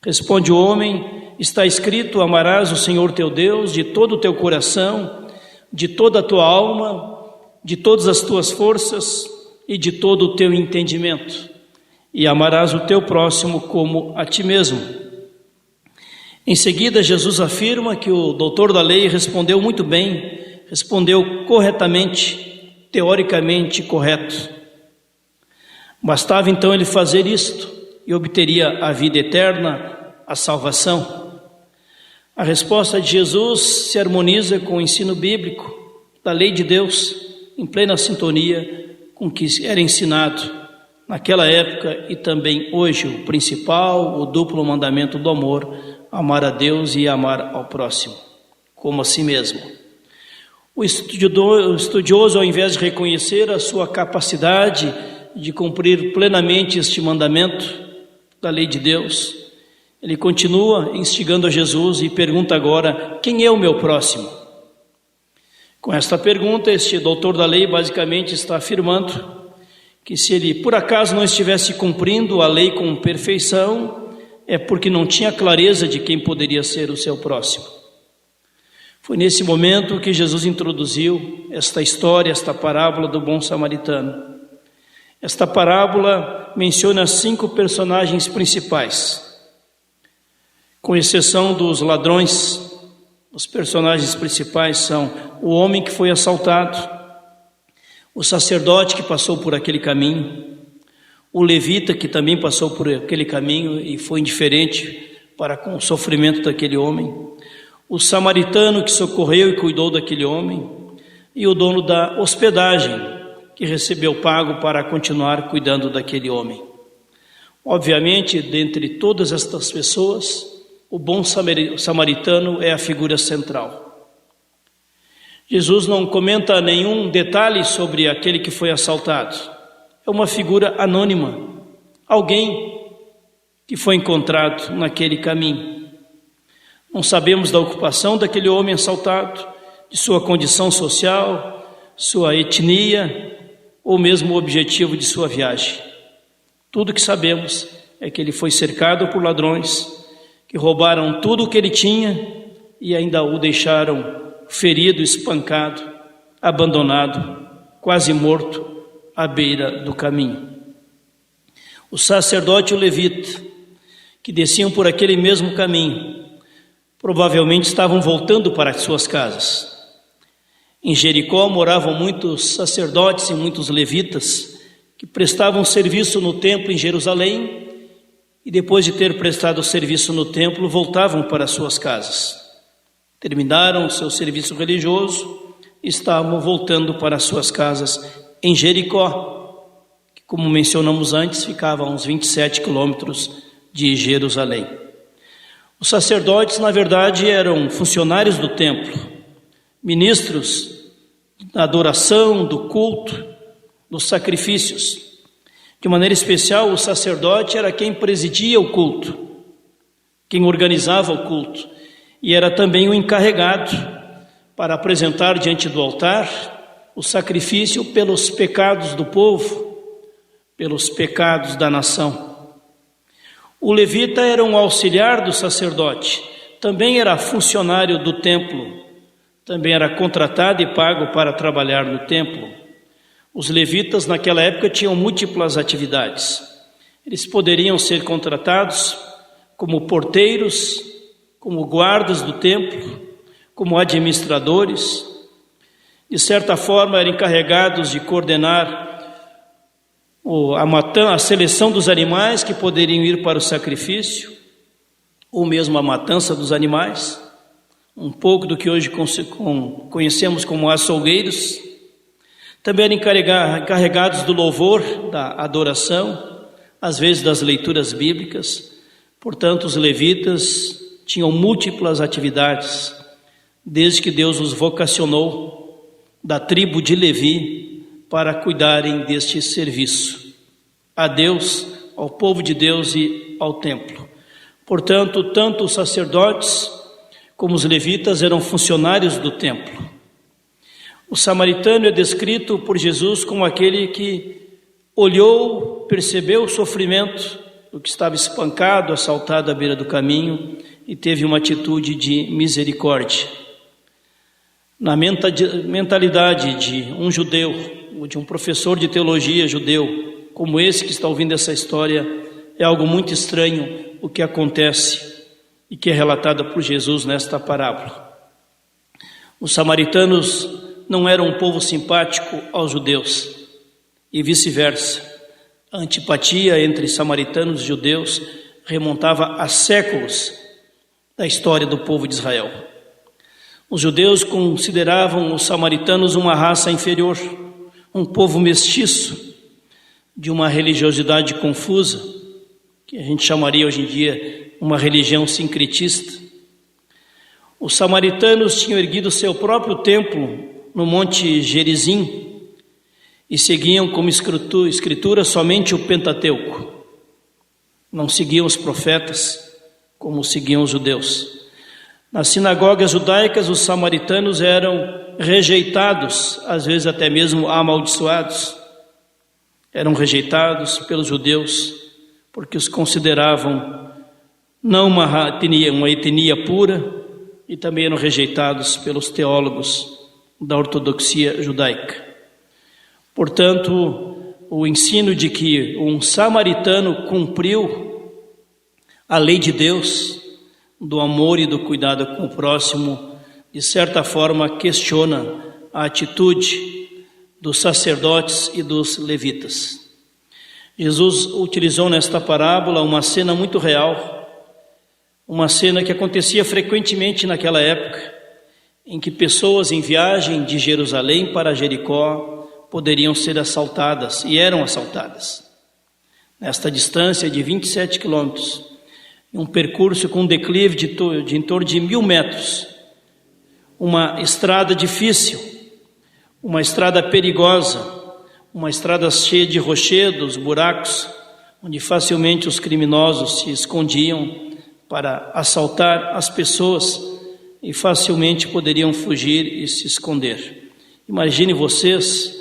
Responde o homem: está escrito, amarás o Senhor teu Deus de todo o teu coração, de toda a tua alma, de todas as tuas forças e de todo o teu entendimento, e amarás o teu próximo como a ti mesmo. Em seguida, Jesus afirma que o doutor da lei respondeu muito bem, respondeu corretamente, teoricamente correto. Bastava então ele fazer isto e obteria a vida eterna, a salvação. A resposta de Jesus se harmoniza com o ensino bíblico da lei de Deus, em plena sintonia com o que era ensinado naquela época e também hoje, o principal, o duplo mandamento do amor, amar a Deus e amar ao próximo, como a si mesmo. O estudioso, ao invés de reconhecer a sua capacidade de cumprir plenamente este mandamento da lei de Deus, ele continua instigando a Jesus e pergunta agora: quem é o meu próximo? Com esta pergunta, este doutor da lei basicamente está afirmando que se ele por acaso não estivesse cumprindo a lei com perfeição, é porque não tinha clareza de quem poderia ser o seu próximo. Foi nesse momento que Jesus introduziu esta história, esta parábola do bom samaritano. Esta parábola menciona 5 personagens principais. Com exceção dos ladrões, os personagens principais são o homem que foi assaltado, o sacerdote que passou por aquele caminho, o levita que também passou por aquele caminho e foi indiferente para com o sofrimento daquele homem, o samaritano que socorreu e cuidou daquele homem, e o dono da hospedagem que recebeu pago para continuar cuidando daquele homem. Obviamente, dentre todas estas pessoas, o bom samaritano é a figura central. Jesus não comenta nenhum detalhe sobre aquele que foi assaltado. É uma figura anônima, alguém que foi encontrado naquele caminho. Não sabemos da ocupação daquele homem assaltado, de sua condição social, sua etnia ou mesmo o objetivo de sua viagem. Tudo que sabemos é que ele foi cercado por ladrões que roubaram tudo o que ele tinha e ainda o deixaram ferido, espancado, abandonado, quase morto à beira do caminho. O sacerdote e o levita, que desciam por aquele mesmo caminho, provavelmente estavam voltando para as suas casas. Em Jericó moravam muitos sacerdotes e muitos levitas que prestavam serviço no templo em Jerusalém e depois de ter prestado serviço no templo, voltavam para suas casas. Terminaram o seu serviço religioso e estavam voltando para suas casas em Jericó, que, como mencionamos antes, ficava a uns 27 quilômetros de Jerusalém. Os sacerdotes, na verdade, eram funcionários do templo, ministros da adoração, do culto, dos sacrifícios. De maneira especial, o sacerdote era quem presidia o culto, quem organizava o culto, e era também o encarregado para apresentar diante do altar o sacrifício pelos pecados do povo, pelos pecados da nação. O levita era um auxiliar do sacerdote, também era funcionário do templo, também era contratado e pago para trabalhar no templo. Os levitas naquela época tinham múltiplas atividades. Eles poderiam ser contratados como porteiros, como guardas do templo, como administradores. De certa forma, eram encarregados de coordenar a seleção dos animais que poderiam ir para o sacrifício, ou mesmo a matança dos animais, um pouco do que hoje conhecemos como açougueiros. Também eram encarregados do louvor, da adoração, às vezes das leituras bíblicas. Portanto, os levitas tinham múltiplas atividades, desde que Deus os vocacionou da tribo de Levi para cuidarem deste serviço a Deus, ao povo de Deus e ao templo. Portanto, tanto os sacerdotes como os levitas eram funcionários do templo. O samaritano é descrito por Jesus como aquele que olhou, percebeu o sofrimento do que estava espancado, assaltado à beira do caminho e teve uma atitude de misericórdia. na mentalidade de um judeu, ou de um professor de teologia judeu, como esse que está ouvindo essa história, é algo muito estranho o que acontece e que é relatado por Jesus nesta parábola. Os samaritanos não eram um povo simpático aos judeus e vice-versa. A antipatia entre samaritanos e judeus remontava a séculos da história do povo de Israel. Os judeus consideravam os samaritanos uma raça inferior, um povo mestiço, de uma religiosidade confusa, que a gente chamaria hoje em dia uma religião sincretista. Os samaritanos tinham erguido seu próprio templo no Monte Gerizim e seguiam como escritura somente o Pentateuco. Não seguiam os profetas como seguiam os judeus. Nas sinagogas judaicas, os samaritanos eram rejeitados, às vezes até mesmo amaldiçoados. Eram rejeitados pelos judeus porque os consideravam não uma etnia pura, e também eram rejeitados pelos teólogos da ortodoxia judaica. Portanto, o ensino de que um samaritano cumpriu a lei de Deus, do amor e do cuidado com o próximo, de certa forma questiona a atitude dos sacerdotes e dos levitas. Jesus utilizou nesta parábola uma cena muito real, uma cena que acontecia frequentemente naquela época, em que pessoas em viagem de Jerusalém para Jericó poderiam ser assaltadas, e eram assaltadas. Nesta distância de 27 quilômetros, um percurso com um declive de em torno de 1.000 metros, uma estrada difícil, uma estrada perigosa, uma estrada cheia de rochedos, buracos, onde facilmente os criminosos se escondiam para assaltar as pessoas e facilmente poderiam fugir e se esconder. Imagine vocês,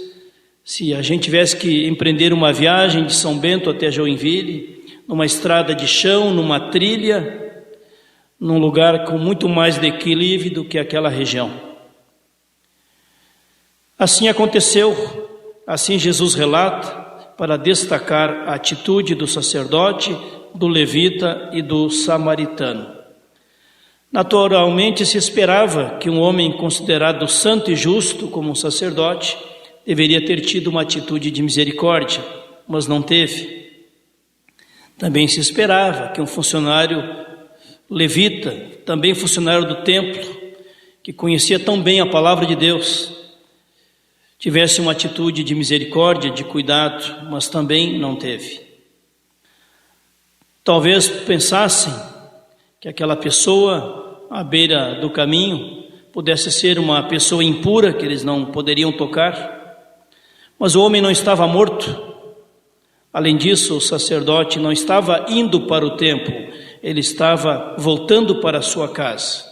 se a gente tivesse que empreender uma viagem de São Bento até Joinville, numa estrada de chão, numa trilha, num lugar com muito mais declive do que aquela região. Assim aconteceu, assim Jesus relata, para destacar a atitude do sacerdote, do levita e do samaritano. Naturalmente se esperava que um homem considerado santo e justo como um sacerdote deveria ter tido uma atitude de misericórdia, mas não teve. Também se esperava que um funcionário levita, também funcionário do templo, que conhecia tão bem a palavra de Deus, tivesse uma atitude de misericórdia, de cuidado, mas também não teve. Talvez pensassem que aquela pessoa à beira do caminho pudesse ser uma pessoa impura que eles não poderiam tocar, mas o homem não estava morto. Além disso, o sacerdote não estava indo para o templo, ele estava voltando para a sua casa.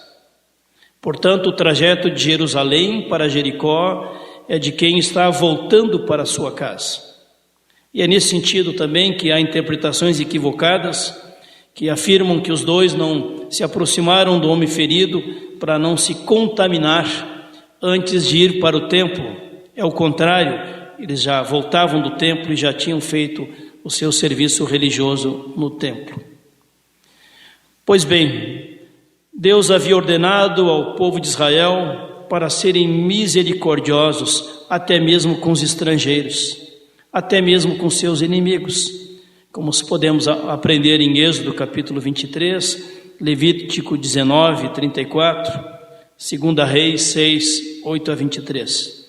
Portanto, o trajeto de Jerusalém para Jericó é de quem está voltando para a sua casa. E é nesse sentido também que há interpretações equivocadas que afirmam que os dois não se aproximaram do homem ferido para não se contaminar antes de ir para o templo. É o contrário, eles já voltavam do templo e já tinham feito o seu serviço religioso no templo. Pois bem, Deus havia ordenado ao povo de Israel para serem misericordiosos até mesmo com os estrangeiros, até mesmo com seus inimigos, como podemos aprender em Êxodo capítulo 23, Levítico 19, 34, 2 Reis 6, 8 a 23.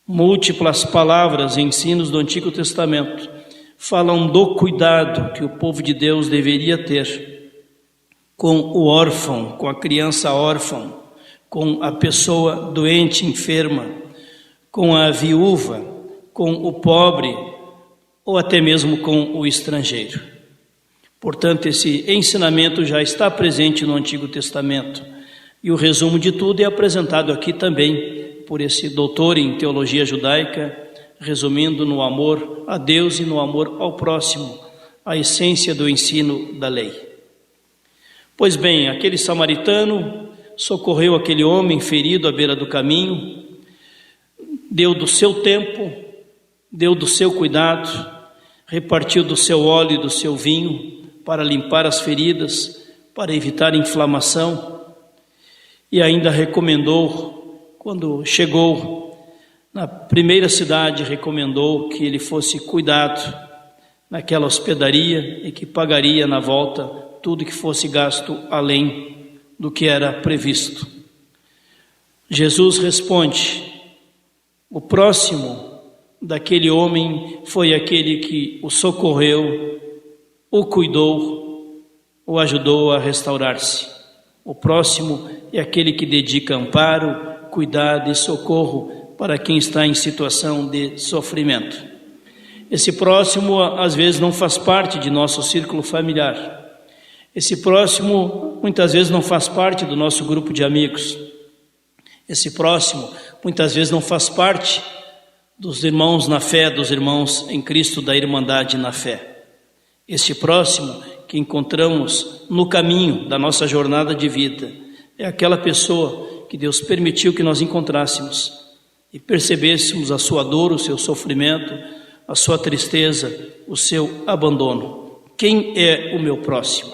Múltiplas palavras e ensinos do Antigo Testamento falam do cuidado que o povo de Deus deveria ter com o órfão, com a criança órfã, com a pessoa doente, enferma, com a viúva, com o pobre ou até mesmo com o estrangeiro. Portanto, esse ensinamento já está presente no Antigo Testamento e o resumo de tudo é apresentado aqui também por esse doutor em teologia judaica, resumindo no amor a Deus e no amor ao próximo, a essência do ensino da lei. Pois bem, aquele samaritano socorreu aquele homem ferido à beira do caminho, deu do seu tempo, deu do seu cuidado, repartiu do seu óleo e do seu vinho para limpar as feridas, para evitar inflamação, e ainda recomendou, quando chegou na primeira cidade, recomendou que ele fosse cuidado naquela hospedaria e que pagaria na volta tudo que fosse gasto além do que era previsto. Jesus responde: o próximo daquele homem foi aquele que o socorreu, o cuidou, o ajudou a restaurar-se. O próximo é aquele que dedica amparo, cuidado e socorro para quem está em situação de sofrimento. Esse próximo às vezes não faz parte de nosso círculo familiar. Esse próximo muitas vezes não faz parte do nosso grupo de amigos. Esse próximo muitas vezes não faz parte dos irmãos na fé, dos irmãos em Cristo, da irmandade na fé. Este próximo que encontramos no caminho da nossa jornada de vida é aquela pessoa que Deus permitiu que nós encontrássemos e percebêssemos a sua dor, o seu sofrimento, a sua tristeza, o seu abandono. Quem é o meu próximo?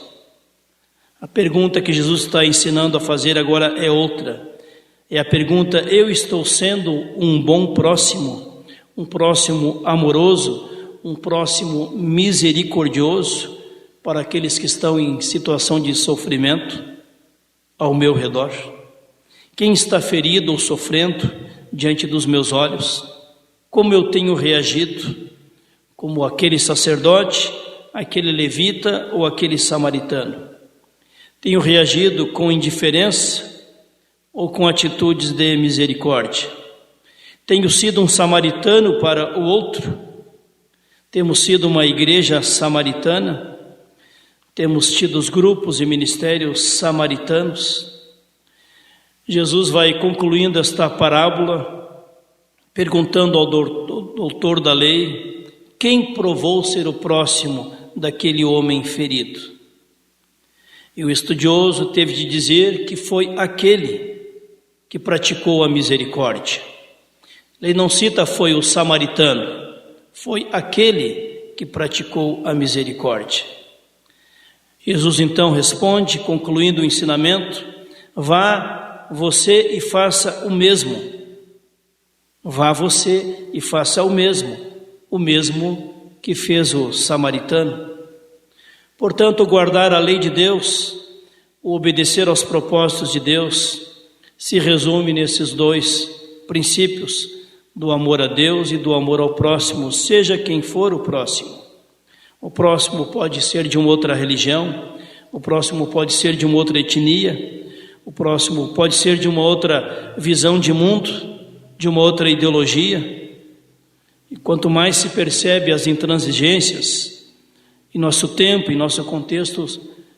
A pergunta que Jesus está ensinando a fazer agora é outra. É a pergunta: eu estou sendo um bom próximo, um próximo amoroso, um próximo misericordioso para aqueles que estão em situação de sofrimento ao meu redor? Quem está ferido ou sofrendo diante dos meus olhos? Como eu tenho reagido? Como aquele sacerdote, aquele levita ou aquele samaritano? Tenho reagido com indiferença ou com atitudes de misericórdia? Tenho sido um samaritano para o outro? Temos sido uma igreja samaritana? Temos tido os grupos e ministérios samaritanos? Jesus vai concluindo esta parábola, perguntando ao doutor da lei: quem provou ser o próximo daquele homem ferido? E o estudioso teve de dizer que foi aquele que praticou a misericórdia. Ele não cita foi o samaritano, foi aquele que praticou a misericórdia. Jesus então responde, concluindo o ensinamento: vá você e faça o mesmo. Vá você e faça o mesmo que fez o samaritano. Portanto, guardar a lei de Deus, o obedecer aos propósitos de Deus, se resume nesses dois princípios, do amor a Deus e do amor ao próximo, seja quem for o próximo. O próximo pode ser de uma outra religião, o próximo pode ser de uma outra etnia, o próximo pode ser de uma outra visão de mundo, de uma outra ideologia. E quanto mais se percebe as intransigências, em nosso tempo, em nosso contexto,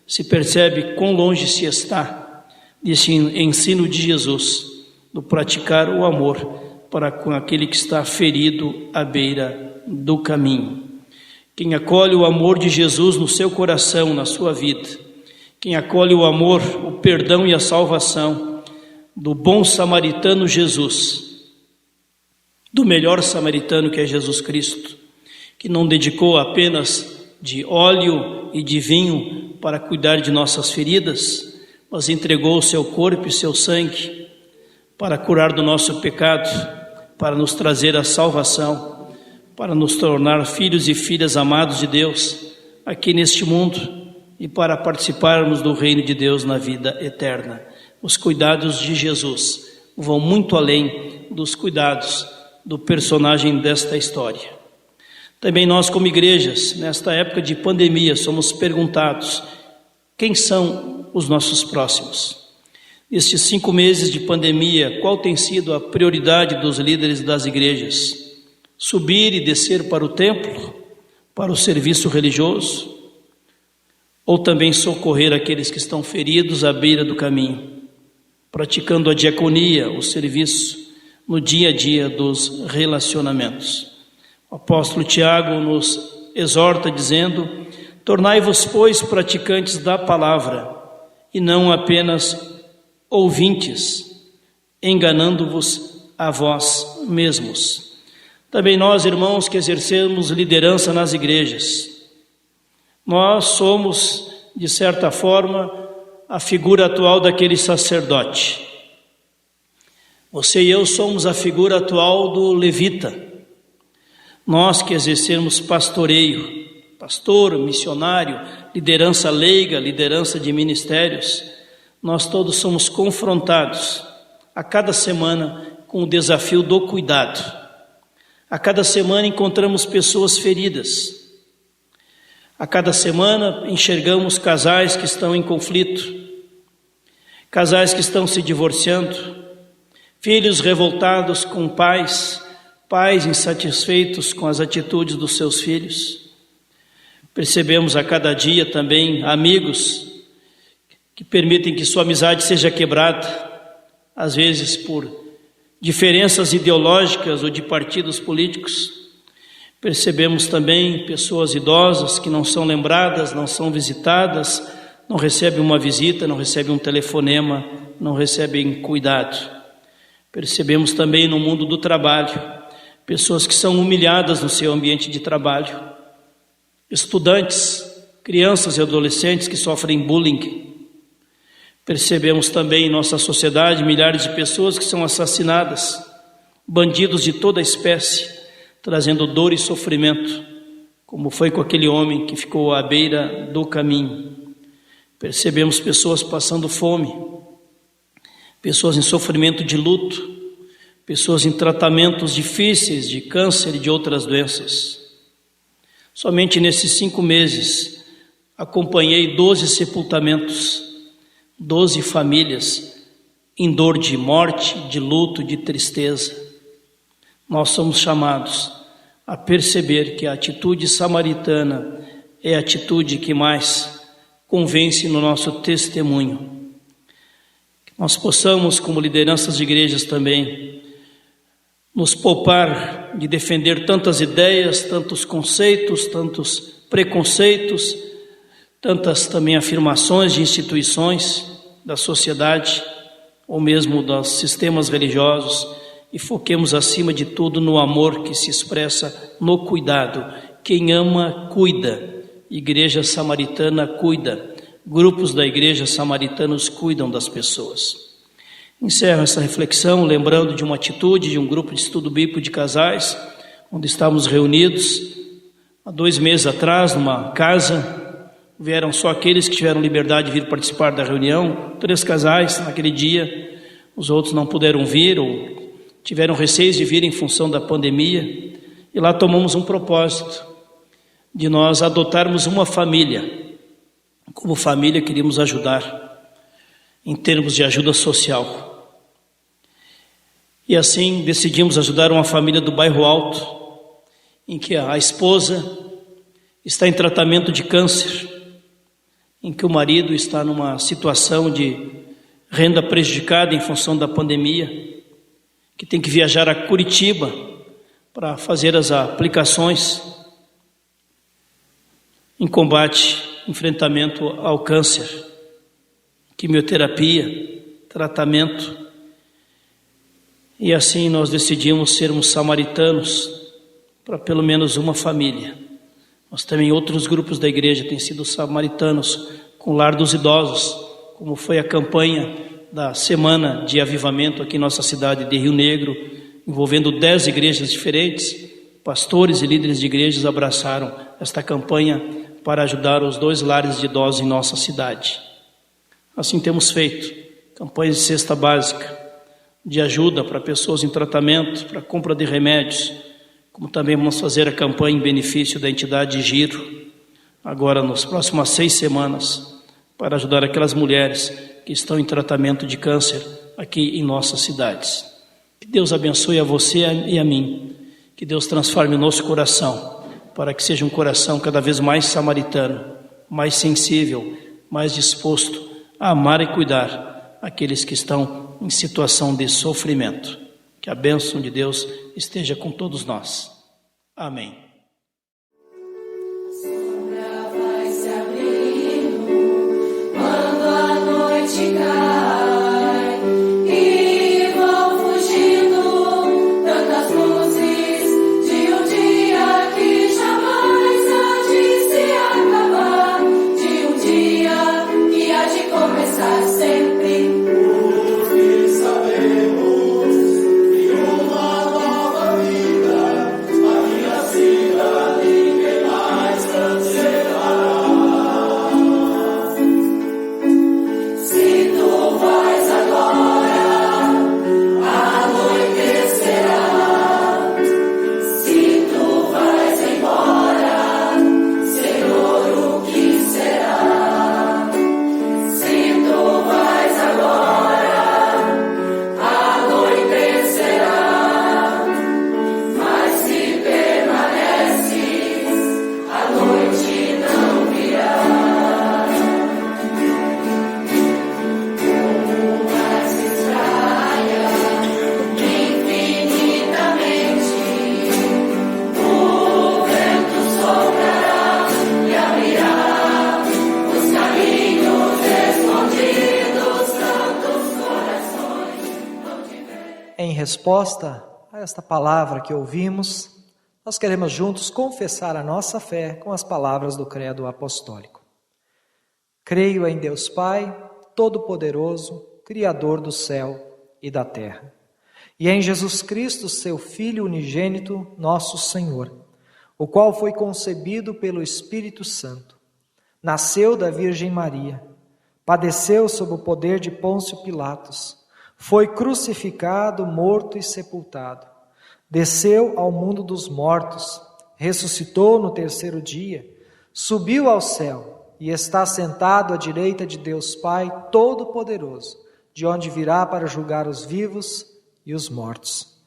se percebe quão longe se está desse ensino de Jesus, do praticar o amor para com aquele que está ferido à beira do caminho. Quem acolhe o amor de Jesus no seu coração, na sua vida, quem acolhe o amor, o perdão e a salvação do bom samaritano Jesus, do melhor samaritano que é Jesus Cristo, que não dedicou apenas de óleo e de vinho para cuidar de nossas feridas, mas entregou o seu corpo e seu sangue para curar do nosso pecado, para nos trazer a salvação, para nos tornar filhos e filhas amados de Deus aqui neste mundo e para participarmos do reino de Deus na vida eterna. Os cuidados de Jesus vão muito além dos cuidados do personagem desta história. Também nós, como igrejas, nesta época de pandemia, somos perguntados: quem são os nossos próximos? Nestes 5 meses de pandemia, qual tem sido a prioridade dos líderes das igrejas? Subir e descer para o templo, para o serviço religioso? Ou também socorrer aqueles que estão feridos à beira do caminho, praticando a diaconia, o serviço no dia a dia dos relacionamentos? O apóstolo Tiago nos exorta dizendo: tornai-vos, pois, praticantes da palavra, e não apenas ouvintes, enganando-vos a vós mesmos. Também nós, irmãos, que exercemos liderança nas igrejas, nós somos, de certa forma, a figura atual daquele sacerdote. Você e eu somos a figura atual do levita. Nós que exercemos pastoreio, pastor, missionário, liderança leiga, liderança de ministérios, nós todos somos confrontados a cada semana com o desafio do cuidado. A cada semana encontramos pessoas feridas. A cada semana enxergamos casais que estão em conflito, casais que estão se divorciando, filhos revoltados com pais, pais insatisfeitos com as atitudes dos seus filhos. Percebemos a cada dia também amigos que permitem que sua amizade seja quebrada, às vezes por diferenças ideológicas ou de partidos políticos. Percebemos também pessoas idosas que não são lembradas, não são visitadas, não recebem uma visita, não recebem um telefonema, não recebem cuidado. Percebemos também no mundo do trabalho, pessoas que são humilhadas no seu ambiente de trabalho, estudantes, crianças e adolescentes que sofrem bullying. Percebemos também em nossa sociedade milhares de pessoas que são assassinadas, bandidos de toda espécie, trazendo dor e sofrimento, como foi com aquele homem que ficou à beira do caminho. Percebemos pessoas passando fome, pessoas em sofrimento de luto, pessoas em tratamentos difíceis de câncer e de outras doenças. Somente nesses 5 meses acompanhei 12 sepultamentos, 12 famílias em dor de morte, de luto, de tristeza. Nós somos chamados a perceber que a atitude samaritana é a atitude que mais convence no nosso testemunho. Que nós possamos, como lideranças de igrejas também, nos poupar de defender tantas ideias, tantos conceitos, tantos preconceitos, tantas também afirmações de instituições da sociedade ou mesmo dos sistemas religiosos, e foquemos acima de tudo no amor que se expressa no cuidado. Quem ama, cuida. Igreja samaritana cuida. Grupos da igreja samaritanos cuidam das pessoas. Encerro essa reflexão lembrando de uma atitude de um grupo de estudo bíblico de casais, onde estávamos reunidos há 2 meses atrás numa casa. Vieram só aqueles que tiveram liberdade de vir participar da reunião, 3 casais naquele dia, os outros não puderam vir ou tiveram receios de vir em função da pandemia, e lá tomamos um propósito de nós adotarmos uma família. Como família queríamos ajudar em termos de ajuda social. E assim decidimos ajudar uma família do Bairro Alto, em que a esposa está em tratamento de câncer, em que o marido está numa situação de renda prejudicada em função da pandemia, que tem que viajar a Curitiba para fazer as aplicações em combate, enfrentamento ao câncer, quimioterapia, tratamento. E assim nós decidimos sermos samaritanos para pelo menos uma família. Mas também outros grupos da igreja têm sido samaritanos com o Lar dos Idosos, como foi a campanha da Semana de Avivamento aqui em nossa cidade de Rio Negro, envolvendo 10 igrejas diferentes. Pastores e líderes de igrejas abraçaram esta campanha para ajudar os 2 lares de idosos em nossa cidade. Assim temos feito campanhas de cesta básica, de ajuda para pessoas em tratamento, para compra de remédios, como também vamos fazer a campanha em benefício da entidade Giro, agora nas próximas 6 semanas, para ajudar aquelas mulheres que estão em tratamento de câncer aqui em nossas cidades. Que Deus abençoe a você e a mim, que Deus transforme o nosso coração, para que seja um coração cada vez mais samaritano, mais sensível, mais disposto a amar e cuidar aqueles que estão em situação de sofrimento. Que a bênção de Deus esteja com todos nós. Amém. Cai resposta a esta palavra que ouvimos, nós queremos juntos confessar a nossa fé com as palavras do Credo Apostólico. Creio em Deus Pai, Todo-Poderoso, Criador do céu e da terra, e em Jesus Cristo, seu Filho unigênito, nosso Senhor, o qual foi concebido pelo Espírito Santo, nasceu da Virgem Maria, padeceu sob o poder de Pôncio Pilatos, foi crucificado, morto e sepultado, desceu ao mundo dos mortos, ressuscitou no terceiro dia, subiu ao céu e está sentado à direita de Deus Pai Todo-Poderoso, de onde virá para julgar os vivos e os mortos.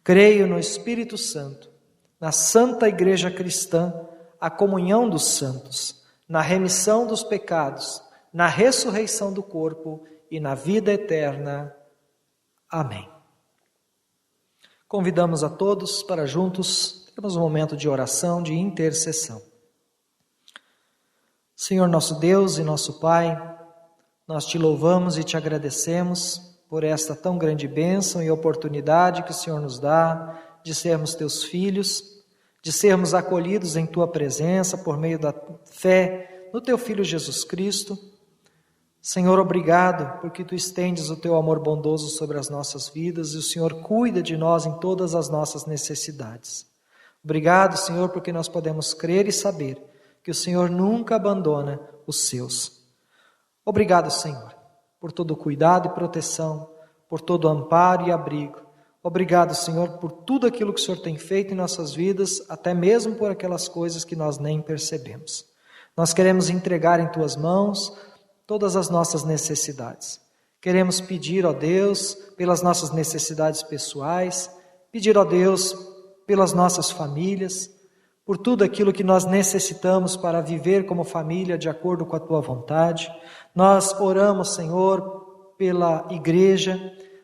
Creio no Espírito Santo, na Santa Igreja Cristã, a comunhão dos santos, na remissão dos pecados, na ressurreição do corpo e na vida eterna. Amém. Convidamos a todos para juntos termos um momento de oração, de intercessão. Senhor nosso Deus e nosso Pai, nós te louvamos e te agradecemos por esta tão grande bênção e oportunidade que o Senhor nos dá de sermos teus filhos, de sermos acolhidos em tua presença por meio da fé no teu Filho Jesus Cristo. Senhor, obrigado porque tu estendes o teu amor bondoso sobre as nossas vidas e o Senhor cuida de nós em todas as nossas necessidades. Obrigado, Senhor, porque nós podemos crer e saber que o Senhor nunca abandona os seus. Obrigado, Senhor, por todo o cuidado e proteção, por todo o amparo e abrigo. Obrigado, Senhor, por tudo aquilo que o Senhor tem feito em nossas vidas, até mesmo por aquelas coisas que nós nem percebemos. Nós queremos entregar em tuas mãos todas as nossas necessidades. Queremos pedir, ó Deus, pelas nossas necessidades pessoais, pedir, ó Deus, pelas nossas famílias, por tudo aquilo que nós necessitamos para viver como família de acordo com a tua vontade. Nós oramos, Senhor, pela igreja,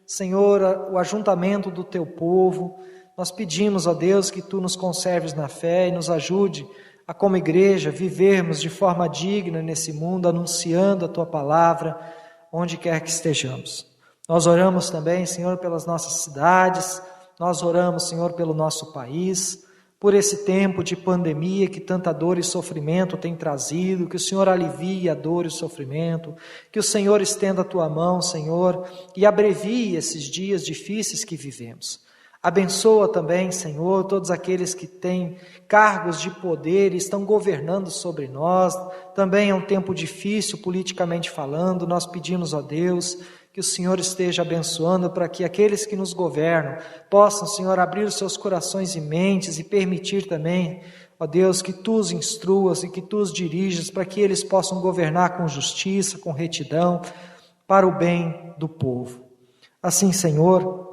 Senhor, o ajuntamento do teu povo. Nós pedimos, ó Deus, que tu nos conserves na fé e nos ajude a, como igreja, vivermos de forma digna nesse mundo, anunciando a tua palavra, onde quer que estejamos. Nós oramos também, Senhor, pelas nossas cidades, nós oramos, Senhor, pelo nosso país, por esse tempo de pandemia que tanta dor e sofrimento tem trazido, que o Senhor alivie a dor e o sofrimento, que o Senhor estenda a tua mão, Senhor, e abrevie esses dias difíceis que vivemos. Abençoa também, Senhor, todos aqueles que têm cargos de poder e estão governando sobre nós. Também é um tempo difícil politicamente falando. Nós pedimos a Deus que o Senhor esteja abençoando para que aqueles que nos governam possam, Senhor, abrir os seus corações e mentes e permitir também, ó Deus, que tu os instruas e que tu os dirijas para que eles possam governar com justiça, com retidão, para o bem do povo. Assim, Senhor,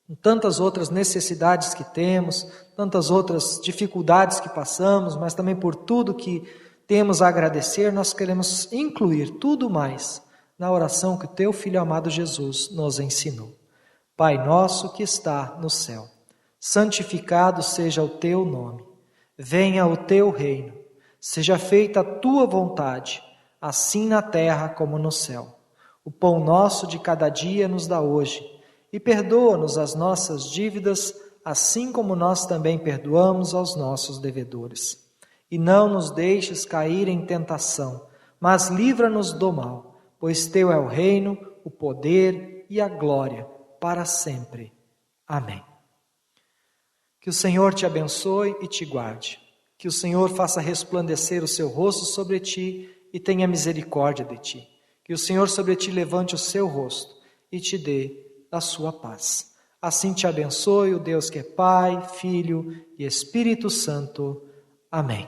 com tantas outras necessidades que temos, tantas outras dificuldades que passamos, mas também por tudo que temos a agradecer, nós queremos incluir tudo mais na oração que o teu Filho amado Jesus nos ensinou. Pai nosso que está no céu, santificado seja o teu nome. Venha o teu reino. Seja feita a tua vontade, assim na terra como no céu. O pão nosso de cada dia nos dá hoje. E perdoa-nos as nossas dívidas, assim como nós também perdoamos aos nossos devedores. E não nos deixes cair em tentação, mas livra-nos do mal, pois teu é o reino, o poder e a glória, para sempre. Amém. Que o Senhor te abençoe e te guarde. Que o Senhor faça resplandecer o seu rosto sobre ti e tenha misericórdia de ti. Que o Senhor sobre ti levante o seu rosto e te dê da sua paz. Assim te abençoe o Deus que é Pai, Filho e Espírito Santo. Amém.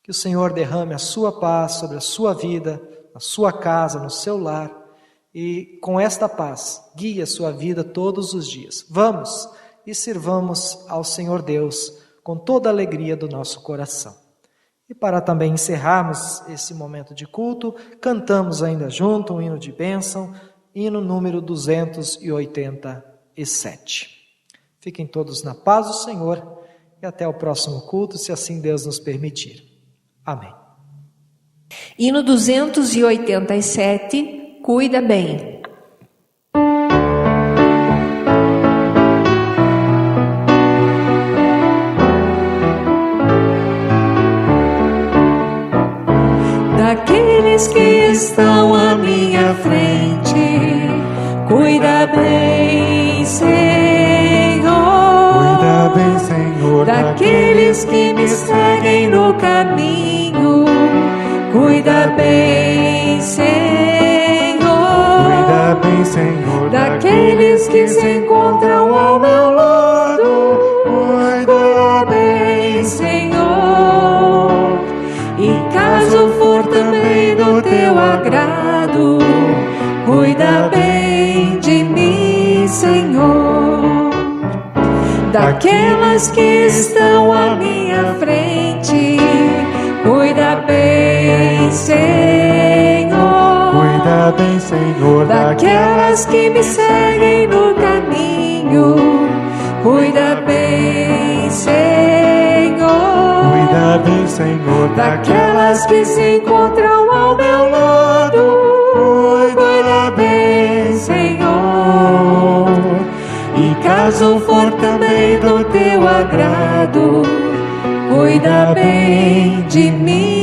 Que o Senhor derrame a sua paz sobre a sua vida, na sua casa, no seu lar, e com esta paz guie a sua vida todos os dias. Vamos e sirvamos ao Senhor Deus com toda a alegria do nosso coração. E para também encerrarmos esse momento de culto, cantamos ainda junto um hino de bênção, hino número 287. Fiquem todos na paz do Senhor e até o próximo culto, se assim Deus nos permitir. Amém. Hino 287, cuida bem. daqueles que me seguem no caminho. Cuida bem, Senhor. Cuida bem, Senhor, Daqueles que se encontram ao meu lado. Cuida bem, Senhor. E caso for também do teu agrado, cuida bem de mim, Senhor. Daquelas que estão à minha frente, cuida bem, Senhor. Cuida bem, Senhor, Daquelas que me seguem no caminho, cuida bem, Senhor. Cuida bem, Senhor, Daquelas que se encontram ao meu lado, cuida bem, Senhor. E caso for também do teu agrado, cuida bem de mim.